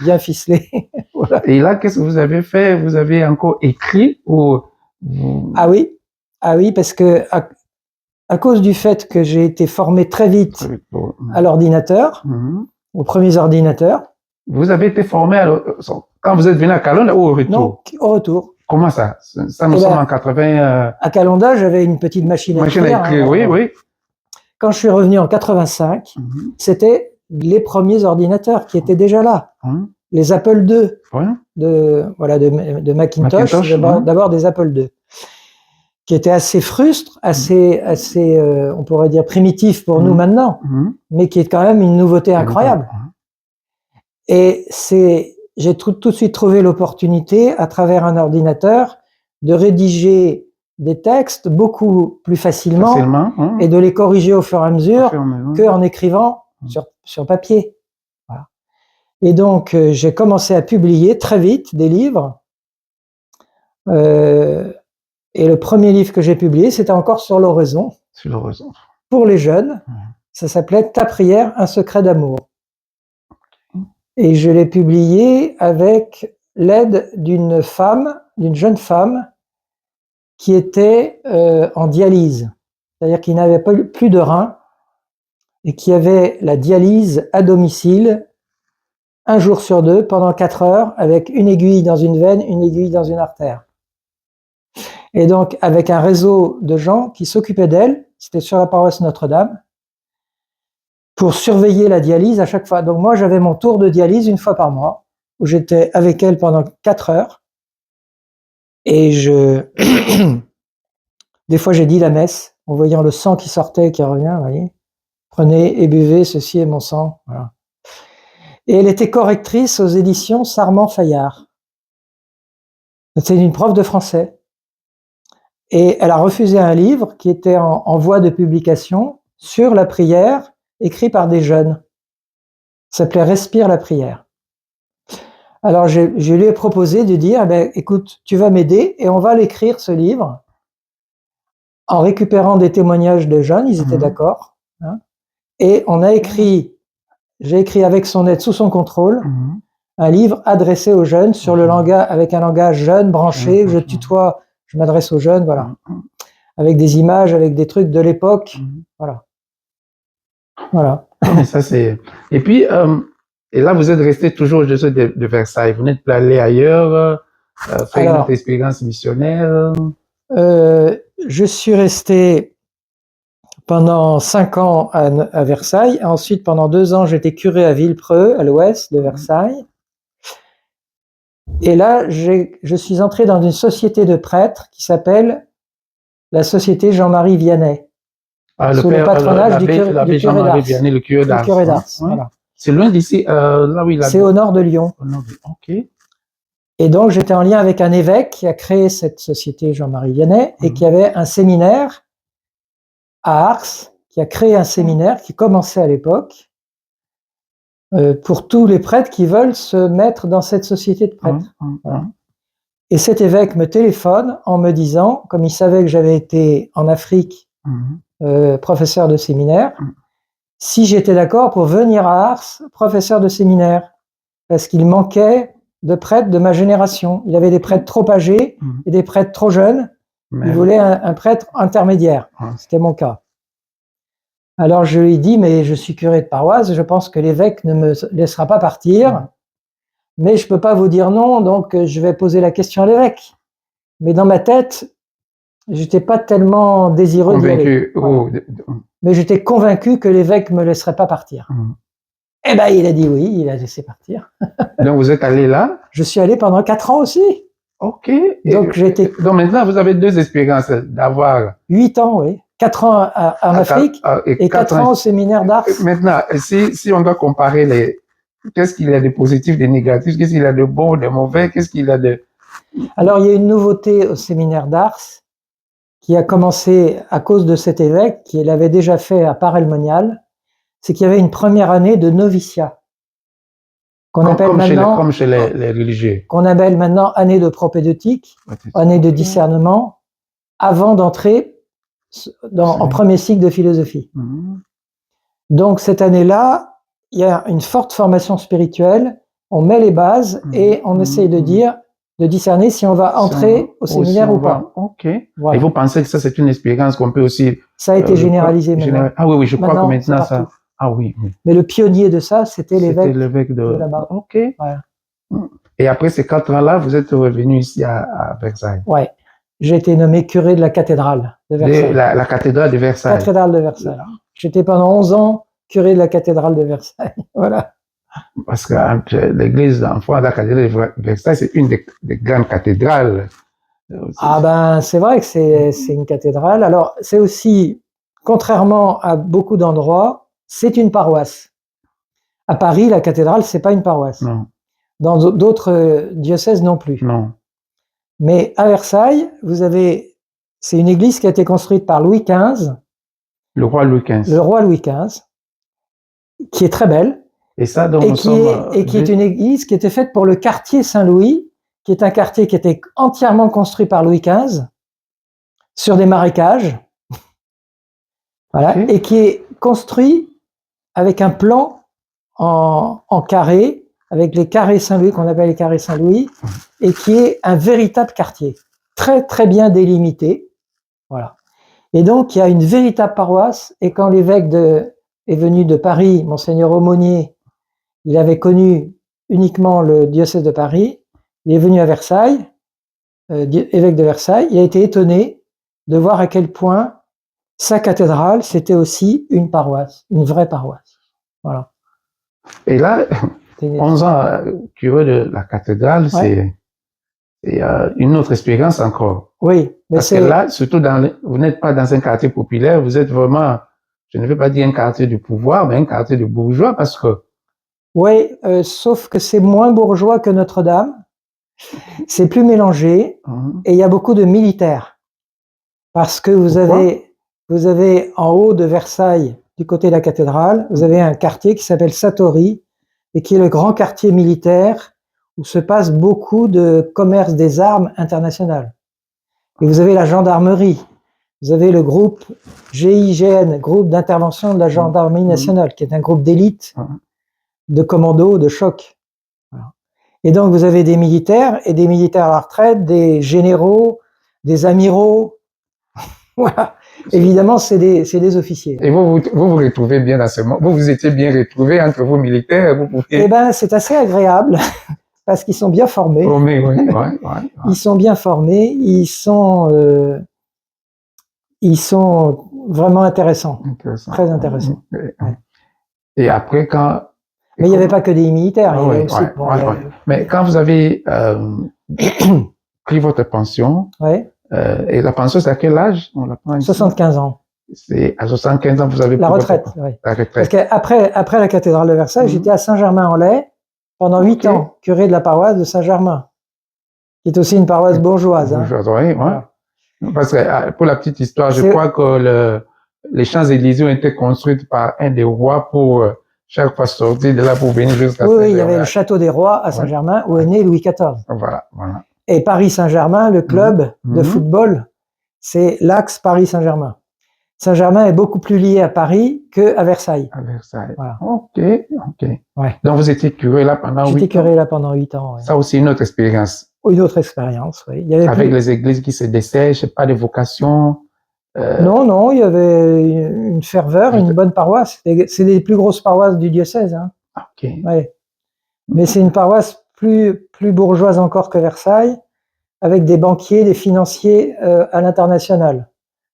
bien ficelées.
Voilà. Et là, qu'est-ce que vous avez fait? Vous avez encore écrit ou...
Ah oui, parce que à cause du fait que j'ai été formé très vite à l'ordinateur, aux premiers ordinateurs.
Vous avez été formé quand vous êtes venu à Kalonda ou au retour?
Non, au retour.
Comment ça? Ça, nous sommes en 80...
À Kalonda, j'avais une petite machine à écrire.
Oui.
Quand je suis revenu en 85, c'était les premiers ordinateurs qui étaient déjà là. Les Apple II de Macintosh, d'abord des Apple II, qui étaient assez frustres, assez on pourrait dire primitifs pour nous maintenant, mais qui est quand même une nouveauté incroyable. Et j'ai tout de suite trouvé l'opportunité, à travers un ordinateur, de rédiger des textes beaucoup plus facilement et de les corriger au fur et à mesure qu'en écrivant sur papier. Voilà. Et donc, j'ai commencé à publier très vite des livres. Et le premier livre que j'ai publié, c'était encore sur l'oraison.
Sur l'oraison. Pour
les jeunes. Ça s'appelait « Ta prière, un secret d'amour ». Et je l'ai publié avec l'aide d'une jeune femme, qui était en dialyse, c'est-à-dire qui n'avait plus de reins et qui avait la dialyse à domicile 1 jour sur 2 pendant 4 heures avec une aiguille dans une veine, une aiguille dans une artère. Et donc avec un réseau de gens qui s'occupaient d'elle, c'était sur la paroisse Notre-Dame, pour surveiller la dialyse à chaque fois. Donc moi j'avais mon tour de dialyse 1 fois par mois, où j'étais avec elle pendant 4 heures. Et des fois j'ai dit la messe, en voyant le sang qui sortait, qui revient, vous voyez. Prenez et buvez, ceci est mon sang. Voilà. Et elle était correctrice aux éditions Sarment-Fayard. C'était une prof de français. Et elle a refusé un livre qui était en voie de publication sur la prière, écrit par des jeunes. Ça s'appelait « Respire la prière ». Alors, je lui ai proposé de dire, écoute, tu vas m'aider et on va l'écrire, ce livre, en récupérant des témoignages de jeunes, ils étaient d'accord. Hein, et on a j'ai écrit avec son aide, sous son contrôle, un livre adressé aux jeunes sur le langage, avec un langage jeune, branché, je tutoie, je m'adresse aux jeunes, voilà. Avec des images, avec des trucs de l'époque, voilà.
Ça, c'est... Et puis... Et là, vous êtes resté toujours au-dessus de Versailles. Vous n'êtes pas allé ailleurs, faire une autre expérience missionnaire?
Je suis resté pendant 5 ans à Versailles. Ensuite, pendant 2 ans, j'étais curé à Villepreux, à l'ouest de Versailles. Et là, je suis entré dans une société de prêtres qui s'appelle la Société Jean-Marie Vianney. Sous le patronage du curé d'Ars. Voilà.
C'est loin d'ici, là où il a...
C'est au nord de Lyon.
Ok.
Et donc, j'étais en lien avec un évêque qui a créé cette société, Jean-Marie Vianney, et qui avait un séminaire à Ars, qui a créé un séminaire qui commençait à l'époque pour tous les prêtres qui veulent se mettre dans cette société de prêtres. Voilà. Et cet évêque me téléphone en me disant, comme il savait que j'avais été en Afrique professeur de séminaire, si j'étais d'accord pour venir à Ars, professeur de séminaire, parce qu'il manquait de prêtres de ma génération. Il avait des prêtres trop âgés et des prêtres trop jeunes. Il voulait un prêtre intermédiaire. C'était mon cas. Alors je lui ai dit, mais je suis curé de paroisse, je pense que l'évêque ne me laissera pas partir, mais je ne peux pas vous dire non, donc je vais poser la question à l'évêque. Mais dans ma tête, je n'étais pas tellement désireux d'y aller. Voilà. Mais j'étais convaincu que l'évêque ne me laisserait pas partir. Eh bien, il a dit oui, il a laissé partir.
Donc, vous êtes allé là?
Je suis allé pendant 4 ans aussi.
Ok.
Donc,
donc maintenant, vous avez 2 expériences d'avoir...
8 ans, oui. 4 ans en Afrique et 4 ans au séminaire d'Ars.
Maintenant, si on doit comparer qu'est-ce qu'il y a de positif, de négatif, qu'est-ce qu'il y a de bon, de mauvais, qu'est-ce qu'il y a de...
Alors, il y a une nouveauté au séminaire d'Ars qui a commencé à cause de cet évêque, qui l'avait déjà fait à Paray-le-Monial, c'est qu'il y avait une première année de noviciat, qu'on appelle maintenant,
comme chez les religieux.
Qu'on appelle maintenant année de propédeutique, année de discernement, avant d'entrer en premier cycle de philosophie. Donc cette année-là, il y a une forte formation spirituelle, on met les bases et on essaye de discerner si on va entrer au séminaire ou pas.
Ok. Voilà. Et vous pensez que ça, c'est une expérience qu'on peut aussi...
Ça a été généralisé maintenant.
Ah oui, je crois que maintenant ça... Ah oui.
Mais le pionnier de ça, c'était l'évêque
de
là-bas.
Ok.
Voilà.
Et après ces 4 ans-là, vous êtes revenu ici à Versailles.
Ouais. J'ai été nommé curé de la cathédrale de Versailles.
La cathédrale de Versailles.
Cathédrale de Versailles. J'étais pendant 11 ans curé de la cathédrale de Versailles. Voilà.
Parce que l'église d'enfants de la cathédrale de Versailles, c'est une des grandes cathédrales.
Ah ben, c'est vrai que c'est une cathédrale. Alors, c'est aussi, contrairement à beaucoup d'endroits, c'est une paroisse. À Paris, la cathédrale, c'est pas une paroisse.
Non.
Dans d'autres diocèses non plus.
Non.
Mais à Versailles, c'est une église qui a été construite par Louis XV.
Le roi Louis XV.
Le roi Louis XV, qui est très belle.
Et ça, donc,
qui est une église qui était faite pour le quartier Saint-Louis, qui est un quartier qui était entièrement construit par Louis XV, sur des marécages. Voilà. Okay. Et qui est construit avec un plan en carré, avec les carrés Saint-Louis, qu'on appelle les carrés Saint-Louis, et qui est un véritable quartier, très très bien délimité. Voilà. Et donc, il y a une véritable paroisse, et quand l'évêque est venu de Paris, Monseigneur Aumônier, il avait connu uniquement le diocèse de Paris, il est venu à Versailles, évêque de Versailles, il a été étonné de voir à quel point sa cathédrale, c'était aussi une paroisse, une vraie paroisse. Voilà.
Et là, 11 ans curé de la cathédrale, ouais. C'est une autre expérience encore.
Oui.
Mais parce que là, surtout, vous n'êtes pas dans un quartier populaire, vous êtes vraiment, je ne veux pas dire un quartier du pouvoir, mais un quartier de bourgeois, parce que...
Oui, sauf que c'est moins bourgeois que Notre-Dame, c'est plus mélangé, et il y a beaucoup de militaires. Parce que vous avez en haut de Versailles, du côté de la cathédrale, vous avez un quartier qui s'appelle Satory, et qui est le grand quartier militaire où se passe beaucoup de commerce des armes internationales. Et vous avez la gendarmerie, vous avez le groupe GIGN, groupe d'intervention de la gendarmerie nationale, qui est un groupe d'élite, de commando, de choc. Voilà. Et donc vous avez des militaires, et des militaires à la retraite, des généraux, des amiraux. Voilà. Évidemment, c'est des officiers.
Et vous retrouvez bien dans ce monde. Vous étiez bien retrouvés entre vous militaires.
Eh ben, c'est assez agréable parce qu'ils sont bien formés.
Formés, oui. Ouais.
Ils sont bien formés. Ils sont vraiment intéressants. Très intéressants.
Et après, quand...
Mais il n'y avait pas que des militaires. Il y avait aussi
Mais quand vous avez pris votre pension, et la pension, c'est à quel âge on la prend ici?
75 ans.
C'est à 75 ans vous avez pris
la retraite. Oui.
La retraite.
Parce qu'après la cathédrale de Versailles, j'étais à Saint-Germain-en-Laye pendant 8 ans, curé de la paroisse de Saint-Germain, qui est aussi une paroisse bourgeoise.
Bourgeoise, oui. Voilà. Parce que pour la petite histoire, je crois que les Champs-Élysées ont été construites par un des rois pour chaque fois sortir de là pour venir jusqu'à Saint-Germain.
Oui, il y avait le château des rois à Saint-Germain où est né Louis XIV.
Voilà.
Et Paris-Saint-Germain, le club de football, c'est l'axe Paris-Saint-Germain. Saint-Germain est beaucoup plus lié à Paris qu'à Versailles.
À Versailles.
Voilà.
Ok.
Ouais.
Donc vous étiez curé là pendant 8 ans.
J'étais curé là pendant 8 ans. Ouais.
Ça aussi une autre expérience.
Une autre expérience, oui. Il y avait
avec les églises qui se dessèchent, pas de vocation.
Non, il y avait une ferveur, une bonne paroisse. C'est les plus grosses paroisses du diocèse. Hein.
Ok.
Ouais. Mais c'est une paroisse plus bourgeoise encore que Versailles, avec des banquiers, des financiers à l'international.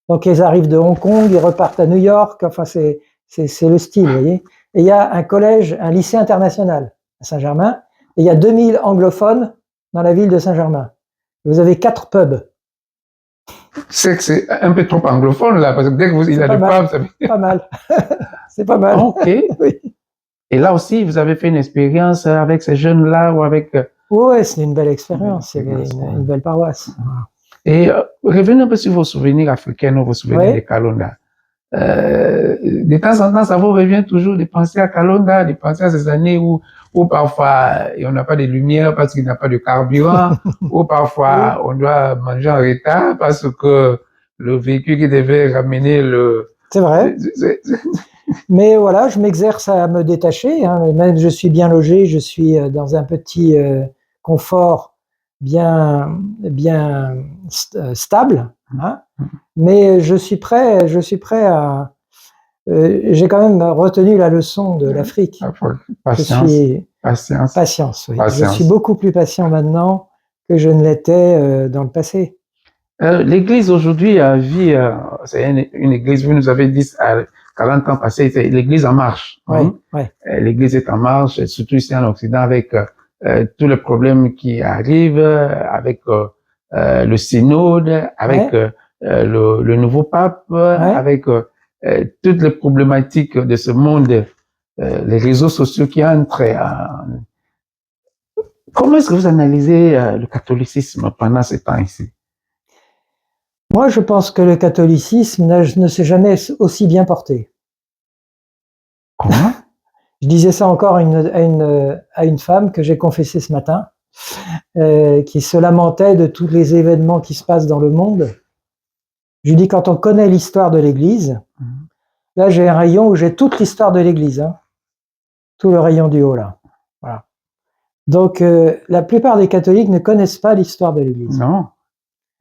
Donc ils arrivent de Hong Kong, ils repartent à New York, enfin c'est le style, vous voyez. Et il y a un collège, un lycée international à Saint-Germain, et il y a 2000 anglophones dans la ville de Saint-Germain. Vous avez 4 pubs.
C'est que c'est un peu trop anglophone là, parce que dès que il a
pas
du
mal.
pape, ça fait...
Pas mal. C'est pas mal.
Ok.
Oui.
Et là aussi, vous avez fait une expérience avec ces jeunes-là ou avec...
Ouais, c'est une belle expérience. C'est
expérience,
une belle paroisse.
Et revenez un peu sur vos souvenirs africains ou vos souvenirs
Ouais.
de Kalonda. De temps en temps, ça vous revient toujours de penser à Kalonda, de penser à ces années où parfois on n'a pas de lumière parce qu'il n'y a pas de carburant, où parfois on doit manger en retard parce que le véhicule qui devait ramener le...
C'est vrai. Mais voilà, je m'exerce à me détacher. Hein. Même je suis bien logé, je suis dans un petit confort bien stable. Hein. Mais je suis prêt à. J'ai quand même retenu la leçon de l'Afrique.
Patience.
Patience, oui.
Patience.
Je suis beaucoup plus patient maintenant que je ne l'étais dans le passé.
L'église aujourd'hui vit, c'est une église, vous nous avez dit à 40 ans passés, c'est l'église en marche.
Ouais, ouais.
L'église est en marche, surtout ici en Occident, avec tous les problèmes qui arrivent, avec le synode, avec le nouveau pape, avec toutes les problématiques de ce monde, les réseaux sociaux qui entrent. Comment est-ce que vous analysez le catholicisme pendant ce temps ici?
Moi, je pense que le catholicisme ne s'est jamais aussi bien porté.
Comment?
Je disais ça encore à une femme que j'ai confessée ce matin, qui se lamentait de tous les événements qui se passent dans le monde. Je lui dis, quand on connaît l'histoire de l'Église, là j'ai un rayon où j'ai toute l'histoire de l'Église, hein, tout le rayon du haut là. Voilà. Donc la plupart des catholiques ne connaissent pas l'histoire de l'Église.
Non.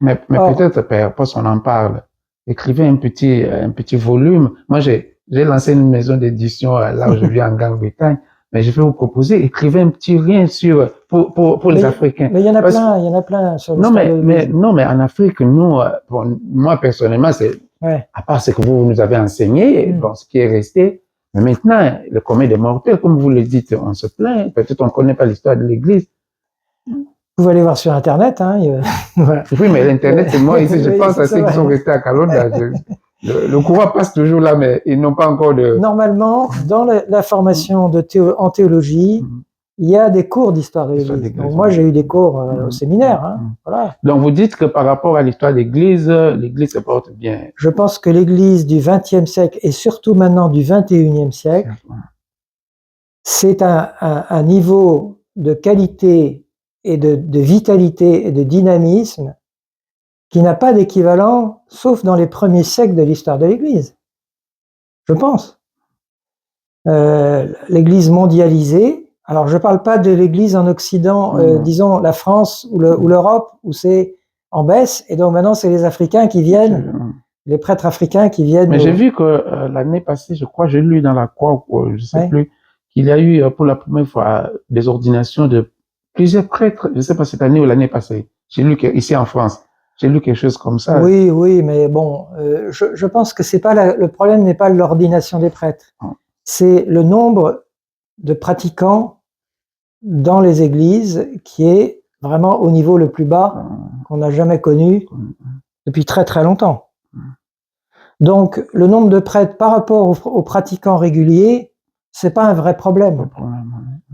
Mais peut-être, Père, parce qu'on en parle, écrivez un petit volume. Moi, j'ai lancé une maison d'édition là où je vis en Grande-Bretagne, mais je vais vous proposer, écrivez un petit rien sur, pour les Africains.
Mais il y en a plein, il y en a plein sur l'histoire de l'Église.
Non, mais en Afrique, nous, bon, moi, personnellement, c'est, à part ce que vous nous avez enseigné, bon, ce qui est resté, mais maintenant, le commun des mortels, comme vous le dites, on se plaint, peut-être on ne connaît pas l'histoire de l'Église.
Vous pouvez aller voir sur Internet. Hein,
voilà. Oui, mais l'Internet, c'est moi ici. Je pense à ceux qui sont restés à Kalonda. Le courant passe toujours là, mais ils n'ont pas encore de...
Normalement, dans la formation en théologie, il y a des cours d'histoire de l'Église. Donc moi, j'ai eu des cours au séminaire. Hein, voilà.
Donc vous dites que par rapport à l'histoire de l'Église, l'Église se porte bien.
Je pense que l'Église du XXe siècle et surtout maintenant du XXIe siècle, c'est un niveau de qualité et de vitalité et de dynamisme qui n'a pas d'équivalent, sauf dans les premiers siècles de l'histoire de l'Église. Je pense. L'Église mondialisée, alors je ne parle pas de l'Église en Occident, disons la France ou l'Europe, où c'est en baisse, et donc maintenant c'est les Africains qui viennent, les prêtres africains qui viennent.
Mais j'ai vu que l'année passée, je crois, j'ai lu dans la Croix, je ne sais plus, qu'il y a eu pour la première fois des ordinations de plusieurs prêtres, je ne sais pas cette année ou l'année passée. J'ai lu ici en France, j'ai lu quelque chose comme ça.
Oui, oui, mais bon, je pense que c'est pas le problème n'est pas l'ordination des prêtres, c'est le nombre de pratiquants dans les églises qui est vraiment au niveau le plus bas qu'on n'a jamais connu depuis très très longtemps. Donc, le nombre de prêtres par rapport aux pratiquants réguliers, c'est pas un vrai problème.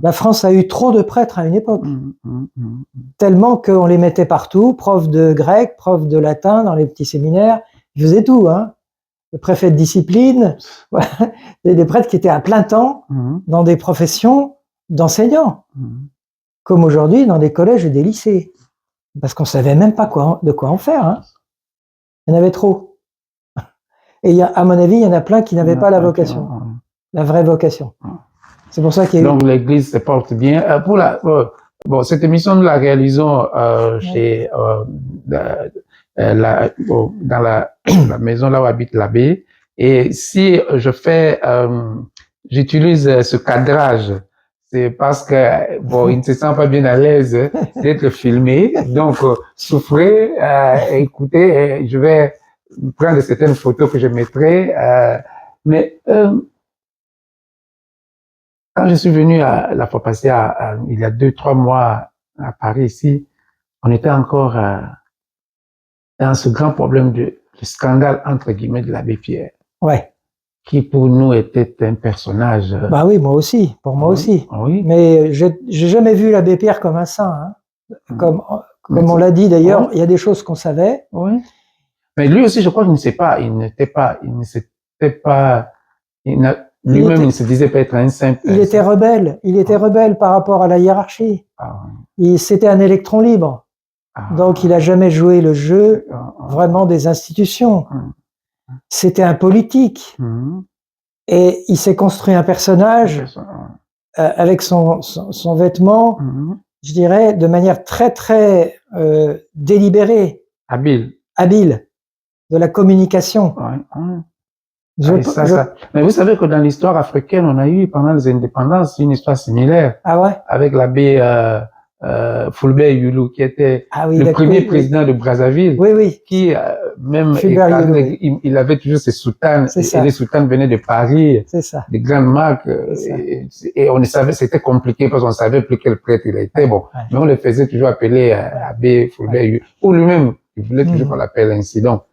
La France a eu trop de prêtres à une époque, tellement qu'on les mettait partout, profs de grec, profs de latin dans les petits séminaires, ils faisaient tout, hein. Le préfet de discipline, des prêtres qui étaient à plein temps dans des professions d'enseignants, comme aujourd'hui dans des collèges et des lycées, parce qu'on savait même pas de quoi en faire, hein. Il y en avait trop. Et à mon avis, il y en a plein qui n'avaient pas la vocation, la vraie vocation. C'est pour ça qu'il y a
Donc l'Église se porte bien. Bon, cette émission nous la réalisons chez dans la maison là où habite l'abbé. Et si je fais, j'utilise ce cadrage, c'est parce que bon, il ne se sent pas bien à l'aise d'être filmé. Donc souffrez, écoutez, je vais prendre certaines photos que je mettrai. Mais quand je suis venu la fois passée, il y a 2-3 mois à Paris ici, on était encore dans ce grand problème du scandale, entre guillemets, de l'abbé Pierre,
Ouais.
qui pour nous était un personnage.
Bah oui, moi aussi, pour moi aussi.
Oui.
Mais j'ai jamais vu l'abbé Pierre comme un saint. Hein. Comme on l'a dit d'ailleurs, il y a des choses qu'on savait.
Oui. Mais lui aussi, je crois qu'il ne s'était pas, lui-même, il ne se disait pas être un saint.
Il était rebelle par rapport à la hiérarchie. C'était un électron libre. Donc il a jamais joué le jeu vraiment des institutions. C'était un politique. Et il s'est construit un personnage avec son vêtement, je dirais, de manière très très délibérée. Habile. De la communication.
Mais vous savez que dans l'histoire africaine, on a eu pendant les indépendances une histoire similaire.
Ah ouais?
Avec l'abbé Fulbert Yulu, qui était le premier président de Brazzaville.
Oui.
Qui même il avait toujours ses soutanes. Et les soutanes venaient de Paris.
C'est ça.
Des grandes marques. Et on savait, c'était compliqué parce qu'on savait plus quel prêtre il était. Bon. Mais on le faisait toujours appeler abbé Fulbert Yulu. Ou lui-même, il voulait toujours qu'on l'appelle ainsi. Donc,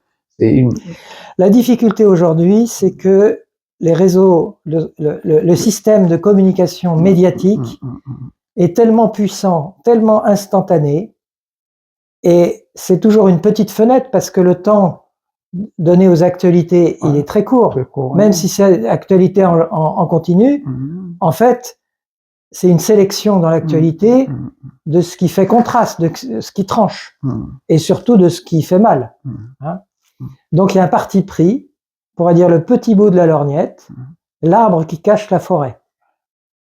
la difficulté aujourd'hui, c'est que les réseaux, le système de communication médiatique est tellement puissant, tellement instantané, et c'est toujours une petite fenêtre parce que le temps donné aux actualités, il est très court. Même si c'est actualité en continu, en fait, c'est une sélection dans l'actualité de ce qui fait contraste, de ce qui tranche, et surtout de ce qui fait mal. Hein. Donc il y a un parti pris, on pourrait dire le petit bout de la lorgnette, l'arbre qui cache la forêt.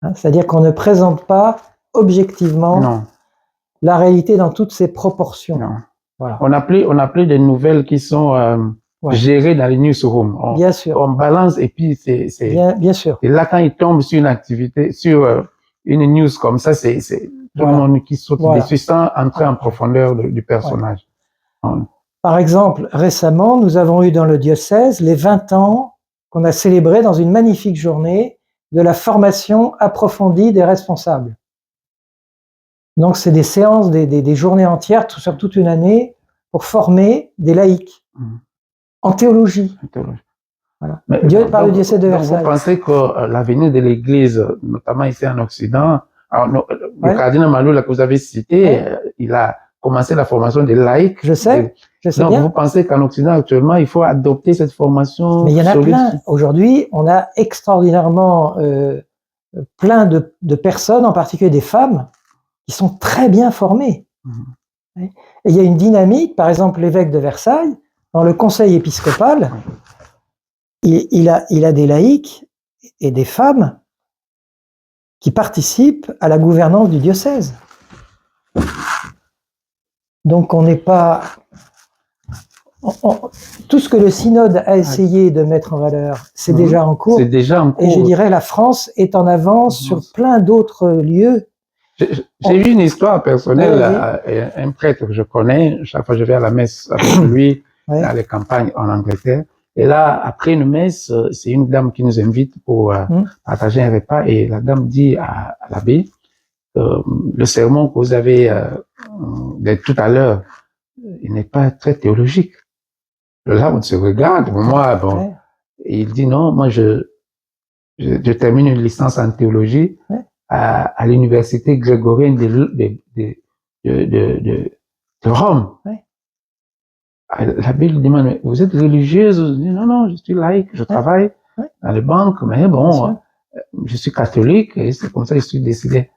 Hein, c'est-à-dire qu'on ne présente pas objectivement la réalité dans toutes ses proportions. Voilà.
On a plus des nouvelles qui sont gérées dans les newsrooms.
Bien sûr.
On balance et puis c'est
bien sûr.
Et là, quand il tombe sur une activité, sur une news comme ça, c'est tout le monde qui saute dessus sans entrer en profondeur du personnage.
Par exemple, récemment, nous avons eu dans le diocèse les 20 ans qu'on a célébrés dans une magnifique journée de la formation approfondie des responsables. Donc, c'est des séances, des journées entières sur toute une année pour former des laïcs en théologie. Voilà. Par le diocèse de Versailles.
Vous pensez que l'avenir de l'Église, notamment ici en Occident, le cardinal Malou, là, que vous avez cité, il a commencé la formation des laïcs.
Je sais
donc,
bien.
Vous pensez qu'en Occident, actuellement, il faut adopter cette formation?
Mais il y en a plein. Aujourd'hui, on a extraordinairement plein de personnes, en particulier des femmes, qui sont très bien formées. Et il y a une dynamique, par exemple, l'évêque de Versailles, dans le conseil épiscopal, il a des laïcs et des femmes qui participent à la gouvernance du diocèse. Donc on n'est pas... tout ce que le synode a essayé de mettre en valeur, c'est déjà en cours.
C'est déjà en cours.
Et je dirais la France est en avance sur plein d'autres lieux.
J'ai eu une histoire personnelle, un prêtre que je connais, chaque fois que je vais à la messe avec lui, dans les campagnes en Angleterre. Et là, après une messe, c'est une dame qui nous invite pour partager un repas et la dame dit à l'abbé, le sermon que vous avez de tout à l'heure, il n'est pas très théologique. Là, on se regarde, moi, bon, et il dit non, moi je termine une licence en théologie à l'université grégorienne de Rome. L'abbé lui demande, mais vous êtes religieuse? Je dis, non, je suis laïque, je travaille dans les banques, mais bon, je suis catholique et c'est comme ça que je suis décidé.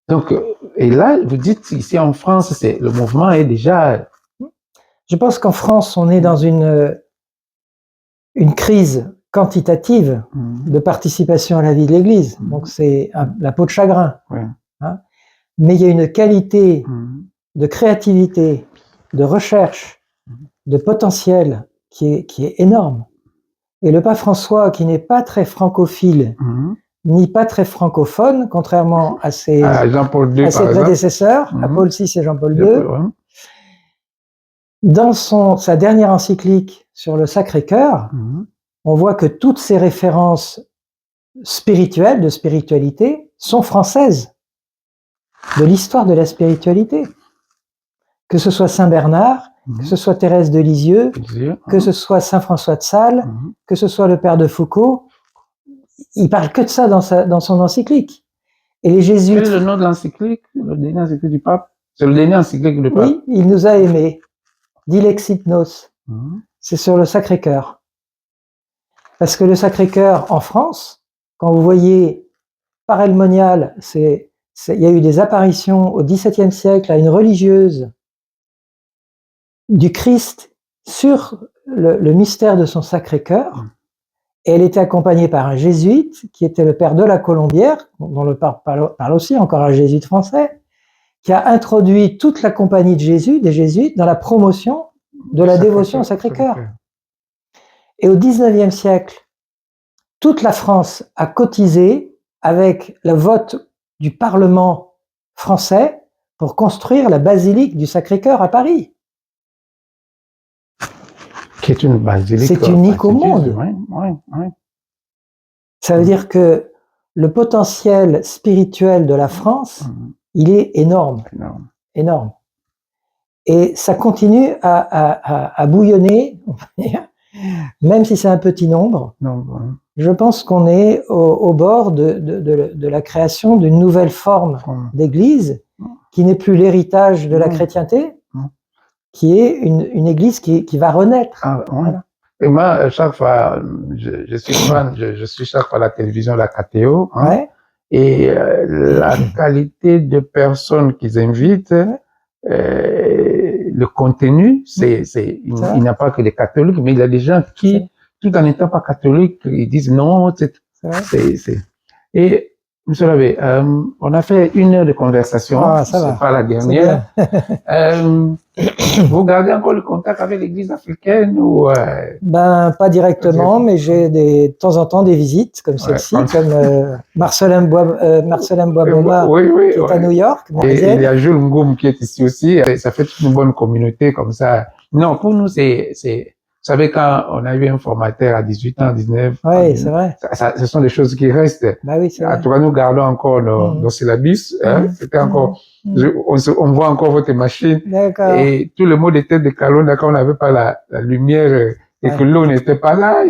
Donc, et là, vous dites, ici en France, le mouvement est déjà...
Je pense qu'en France, on est dans une crise quantitative de participation à la vie de l'Église. Donc, c'est la peau de chagrin. Hein. Mais il y a une qualité de créativité, de recherche, de potentiel qui est énorme. Et le pape François, qui n'est pas très francophile, ni pas très francophone, contrairement à ses prédécesseurs, à Paul VI et Jean-Paul II, dans sa dernière encyclique sur le Sacré-Cœur, on voit que toutes ces références spirituelles, de spiritualité, sont françaises, de l'histoire de la spiritualité. Que ce soit Saint Bernard, que ce soit Thérèse de Lisieux, que ce soit Saint François de Sales, que ce soit le père de Foucault, il parle que de ça dans son encyclique. Et les jésuites...
Quel est le nom de l'encyclique, le dernier encyclique du pape? C'est le dernier encyclique du pape.
Oui, il nous a aimés. Dilexit nos. C'est sur le Sacré-Cœur. Parce que le Sacré-Cœur, en France, quand vous voyez par El Monial, il y a eu des apparitions au XVIIe siècle à une religieuse du Christ sur le mystère de son Sacré-Cœur, et elle était accompagnée par un jésuite qui était le père de la Colombière, dont le pape parle aussi, encore un jésuite français, qui a introduit toute la compagnie de Jésus, des jésuites, dans la promotion de la dévotion au Sacré-Cœur. Et au XIXe siècle, toute la France a cotisé avec le vote du Parlement français pour construire la basilique du Sacré-Cœur à Paris.
Qui est une basilique.
C'est unique au monde.
Oui.
Ça veut dire que le potentiel spirituel de la France, il est énorme. Énorme. Et ça continue à bouillonner, on va dire, même si c'est un petit nombre. Je pense qu'on est au bord de la création d'une nouvelle forme d'église qui n'est plus l'héritage de la chrétienté, qui est une église qui va renaître.
Voilà. Et moi, chaque fois, je suis fan, je suis chaque fois à la télévision, la KTO, et la qualité de personnes qu'ils invitent, le contenu, il n'y a pas que des catholiques, mais il y a des gens qui, tout en n'étant pas catholiques, ils disent non, Et, Monsieur l'abbé, on a fait 1 heure de conversation, c'est pas la dernière. Vous gardez encore le contact avec l'église africaine ou
Ben, pas directement, mais j'ai de temps en temps des visites comme celle-ci, comme Marcelin Boisboma, qui est à New York.
Et il y a Jules Ngoum qui est ici aussi. Ça fait une bonne communauté comme ça. Non, pour nous, vous savez, quand on a eu un formateur à 18 ans, 19 ans,
oui, c'est vrai.
Ce sont des choses qui restent.
Bah oui, c'est vrai.
En tout cas, nous gardons encore nos syllabus. C'était encore, on voit encore votre machine.
D'accord.
Et tout le monde était de Kalonda quand on n'avait pas la lumière et que l'eau n'était pas là.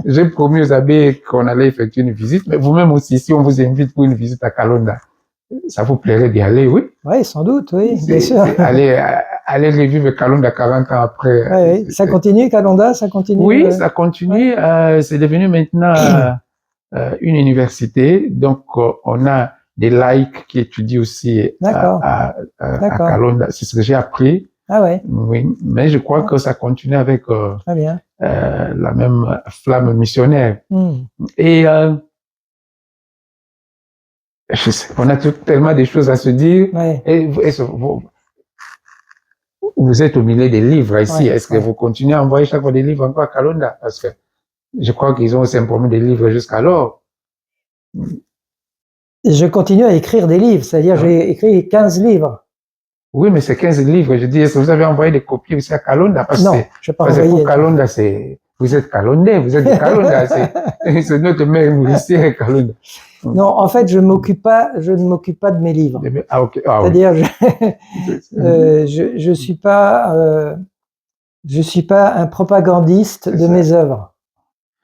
J'ai promis aux abbés qu'on allait effectuer une visite, mais vous-même aussi, si on vous invite pour une visite à Kalonda, ça vous plairait d'y aller, oui?
Oui, sans doute, oui, bien sûr.
Aller revivre Kalonda 40 ans après.
Oui. Ça continue, Kalonda, ça continue?
Oui, ça continue. C'est devenu maintenant une université. Donc, on a des laïcs qui étudient aussi à Kalonda. C'est ce que j'ai appris.
Ah ouais.
Oui, mais je crois que ça continue avec la même flamme missionnaire. Et je sais, on a tellement de choses à se dire. Et vous êtes au milieu des livres ici. Est-ce que vous continuez à envoyer chaque fois des livres encore à Kalonda? Parce que je crois qu'ils ont aussi un problème des livres jusqu'alors.
Je continue à écrire des livres, c'est-à-dire j'ai écrit 15 livres.
Oui, mais c'est 15 livres. Je dis, est-ce que vous avez envoyé des copies aussi à Kalonda?
Non, je n'ai pas envoyé.
Pour Kalonda, vous êtes Kalondais, vous êtes de Kalonda. C'est notre mère nourricière, Kalonda.
Non, en fait, je ne m'occupe pas de mes livres.
Ah, ok.
C'est-à-dire, je suis pas un propagandiste de mes œuvres.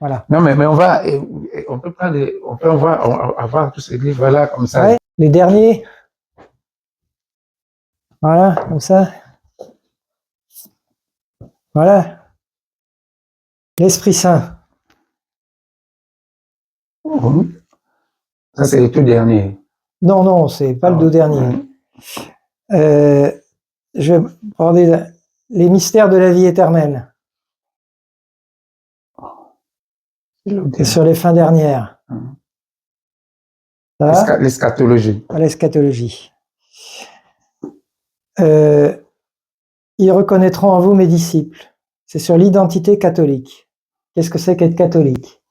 Voilà.
Non, mais on peut avoir tous ces livres-là comme ça.
Ouais, les derniers. Voilà, comme ça. Voilà. L'Esprit Saint.
Ça, c'est le tout dernier.
Non, c'est pas le tout dernier. Je prendais les mystères de la vie éternelle. C'est sur les fins dernières.
L'eschatologie.
L'eschatologie. Ils reconnaîtront en vous mes disciples. C'est sur l'identité catholique. Qu'est-ce que c'est qu'être catholique?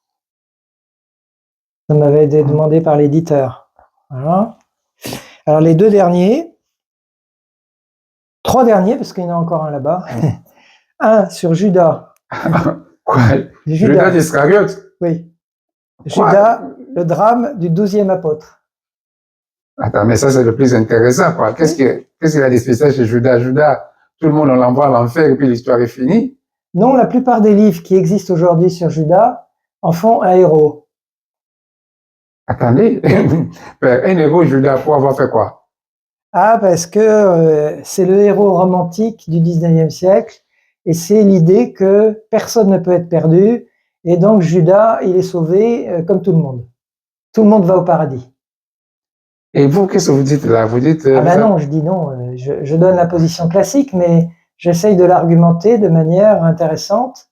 Ça m'avait été demandé par l'éditeur. Voilà. Alors les 3 derniers, parce qu'il y en a encore un là-bas. Un sur Judas.
Quoi? Judas d'Iscariote?
Oui. Judas, le drame du 12e apôtre.
Attends, mais ça c'est le plus intéressant, quoi. Qu'est-ce qu'il a de spécial chez Judas? Judas, tout le monde on l'envoie à l'enfer et puis l'histoire est finie.
Non, la plupart des livres qui existent aujourd'hui sur Judas en font un héros.
Attendez, un héros Judas pour avoir fait quoi?
Ah, parce que c'est le héros romantique du 19e siècle et c'est l'idée que personne ne peut être perdu et donc Judas, il est sauvé comme tout le monde. Tout le monde va au paradis.
Et vous, qu'est-ce que vous dites là? Vous dites...
Ah ben non, je dis non. Je donne la position classique, mais j'essaye de l'argumenter de manière intéressante.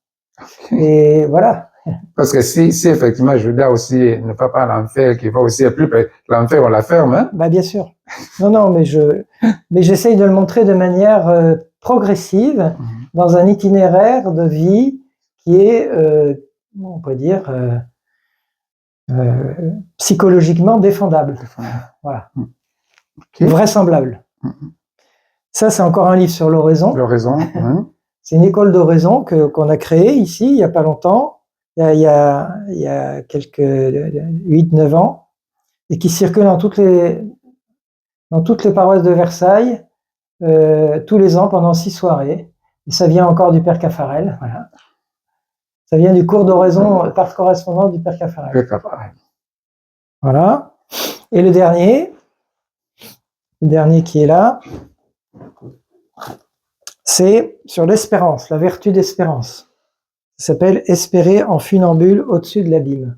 Et voilà.
Parce que si effectivement Judas aussi ne va pas à l'enfer, qu'il va aussi plus l'enfer, on la ferme. Hein?
Bah bien sûr. Non, mais j'essaye de le montrer de manière progressive dans un itinéraire de vie qui est, on peut dire, psychologiquement défendable. Voilà. Okay. Vraisemblable. Ça, c'est encore un livre sur l'oraison.
L'oraison.
C'est une école d'oraison qu'on a créée ici, il n'y a pas longtemps, il y a quelques 8-9 ans, et qui circule dans toutes les paroisses de Versailles, tous les ans pendant 6 soirées. Et ça vient encore du Père Caffarel. Voilà. Ça vient du cours d'oraison par correspondance du Père Caffarel. Voilà. Et le dernier qui est là, c'est sur l'espérance, la vertu d'espérance. Ça s'appelle « Espérer en funambule au-dessus de l'abîme ».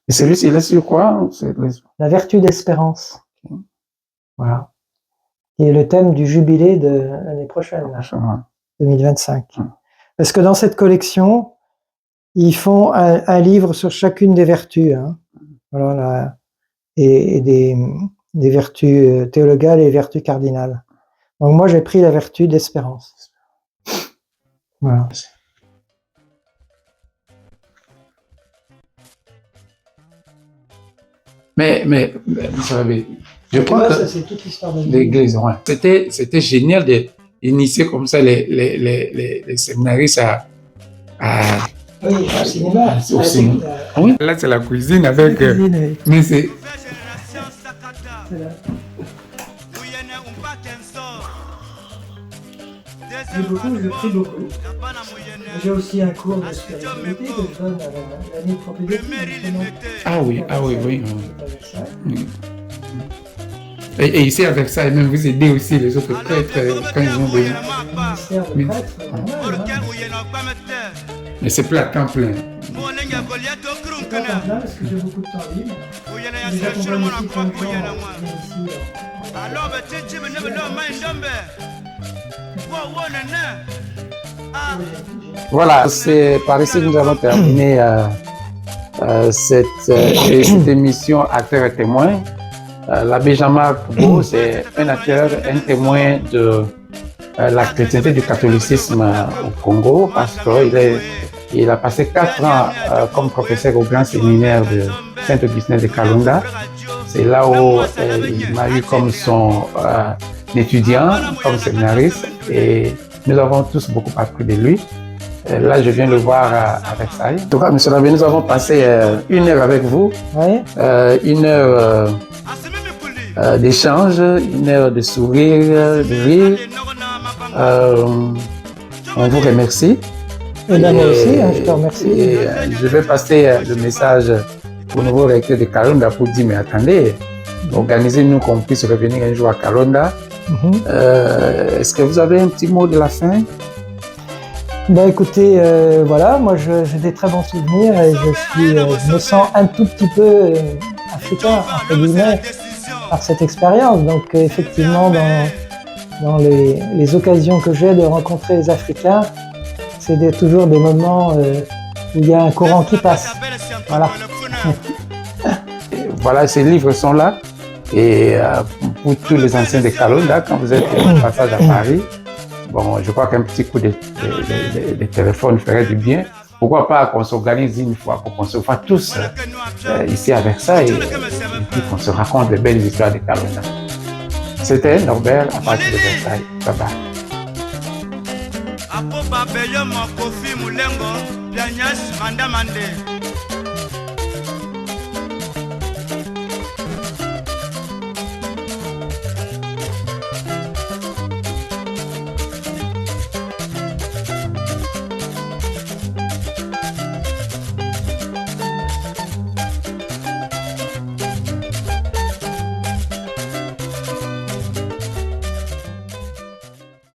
Et celui-ci, il est sur quoi?
La vertu d'espérance. Voilà. Qui est le thème du jubilé de l'année prochaine, 2025. Parce que dans cette collection, ils font un livre sur chacune des vertus. Hein. Voilà, et des vertus théologales et vertus cardinales. Donc moi, j'ai pris la vertu d'espérance. Voilà.
Mais vous savez, je crois que
c'est toute l'histoire de
l'Église, ouais. C'était génial d'initier comme ça les séminaristes à
oui, au cinéma.
Au cinéma. Oui, là c'est la cuisine avec.
Oui.
Mais c'est.
Je prie beaucoup. J'ai aussi un cours de spiritualité que je donne à l'année de propédeutique.
Ah oui. Et ici avec ça, et même vous aidez aussi les autres prêtres quand ils ont besoin.
Ministère de prêtre,
mais c'est plus à temps plein.
C'est pas à temps plein parce que j'ai beaucoup de temps libre. J'accompagne aussi plein de gens
Voilà, c'est par ici que nous avons terminé cette émission Acteurs et témoins. L'abbé Jean-Marc Beau, c'est un acteur, un témoin de la chrétienté du catholicisme au Congo, parce qu'il a passé 4 ans comme professeur au grand séminaire de Saint-Augustin de Kalunda. C'est là où il m'a eu comme son étudiant, comme séminariste, et nous avons tous beaucoup appris de lui. Là, je viens le voir à Versailles. En tout cas, M. Labbé, nous avons passé 1 heure avec vous,
Oui.
1 heure d'échange, 1 heure de sourire, de rire. On vous remercie.
Et bien moi aussi, je te remercie.
Et je vais passer le message au nouveau recteur de Kalonda pour dire, mais attendez, organisez-nous qu'on puisse revenir un jour à Kalonda. Est-ce que vous avez un petit mot de la fin?
Ben écoutez, voilà, moi j'ai des très bons souvenirs et je me sens un tout petit peu africain, entre guillemets, par cette expérience. Donc effectivement, dans les occasions que j'ai de rencontrer les Africains, c'est toujours des moments où il y a un courant qui passe. Voilà.
Voilà, ces livres sont là. Et pour tous les anciens de Kalonda, quand vous êtes en passage à Paris, bon, je crois qu'un petit coup de téléphone ferait du bien. Pourquoi pas qu'on s'organise une fois pour qu'on se voit tous ici à Versailles et puis qu'on se raconte de belles histoires de Kalonda. C'était Norbert à partir de Versailles. Bye bye.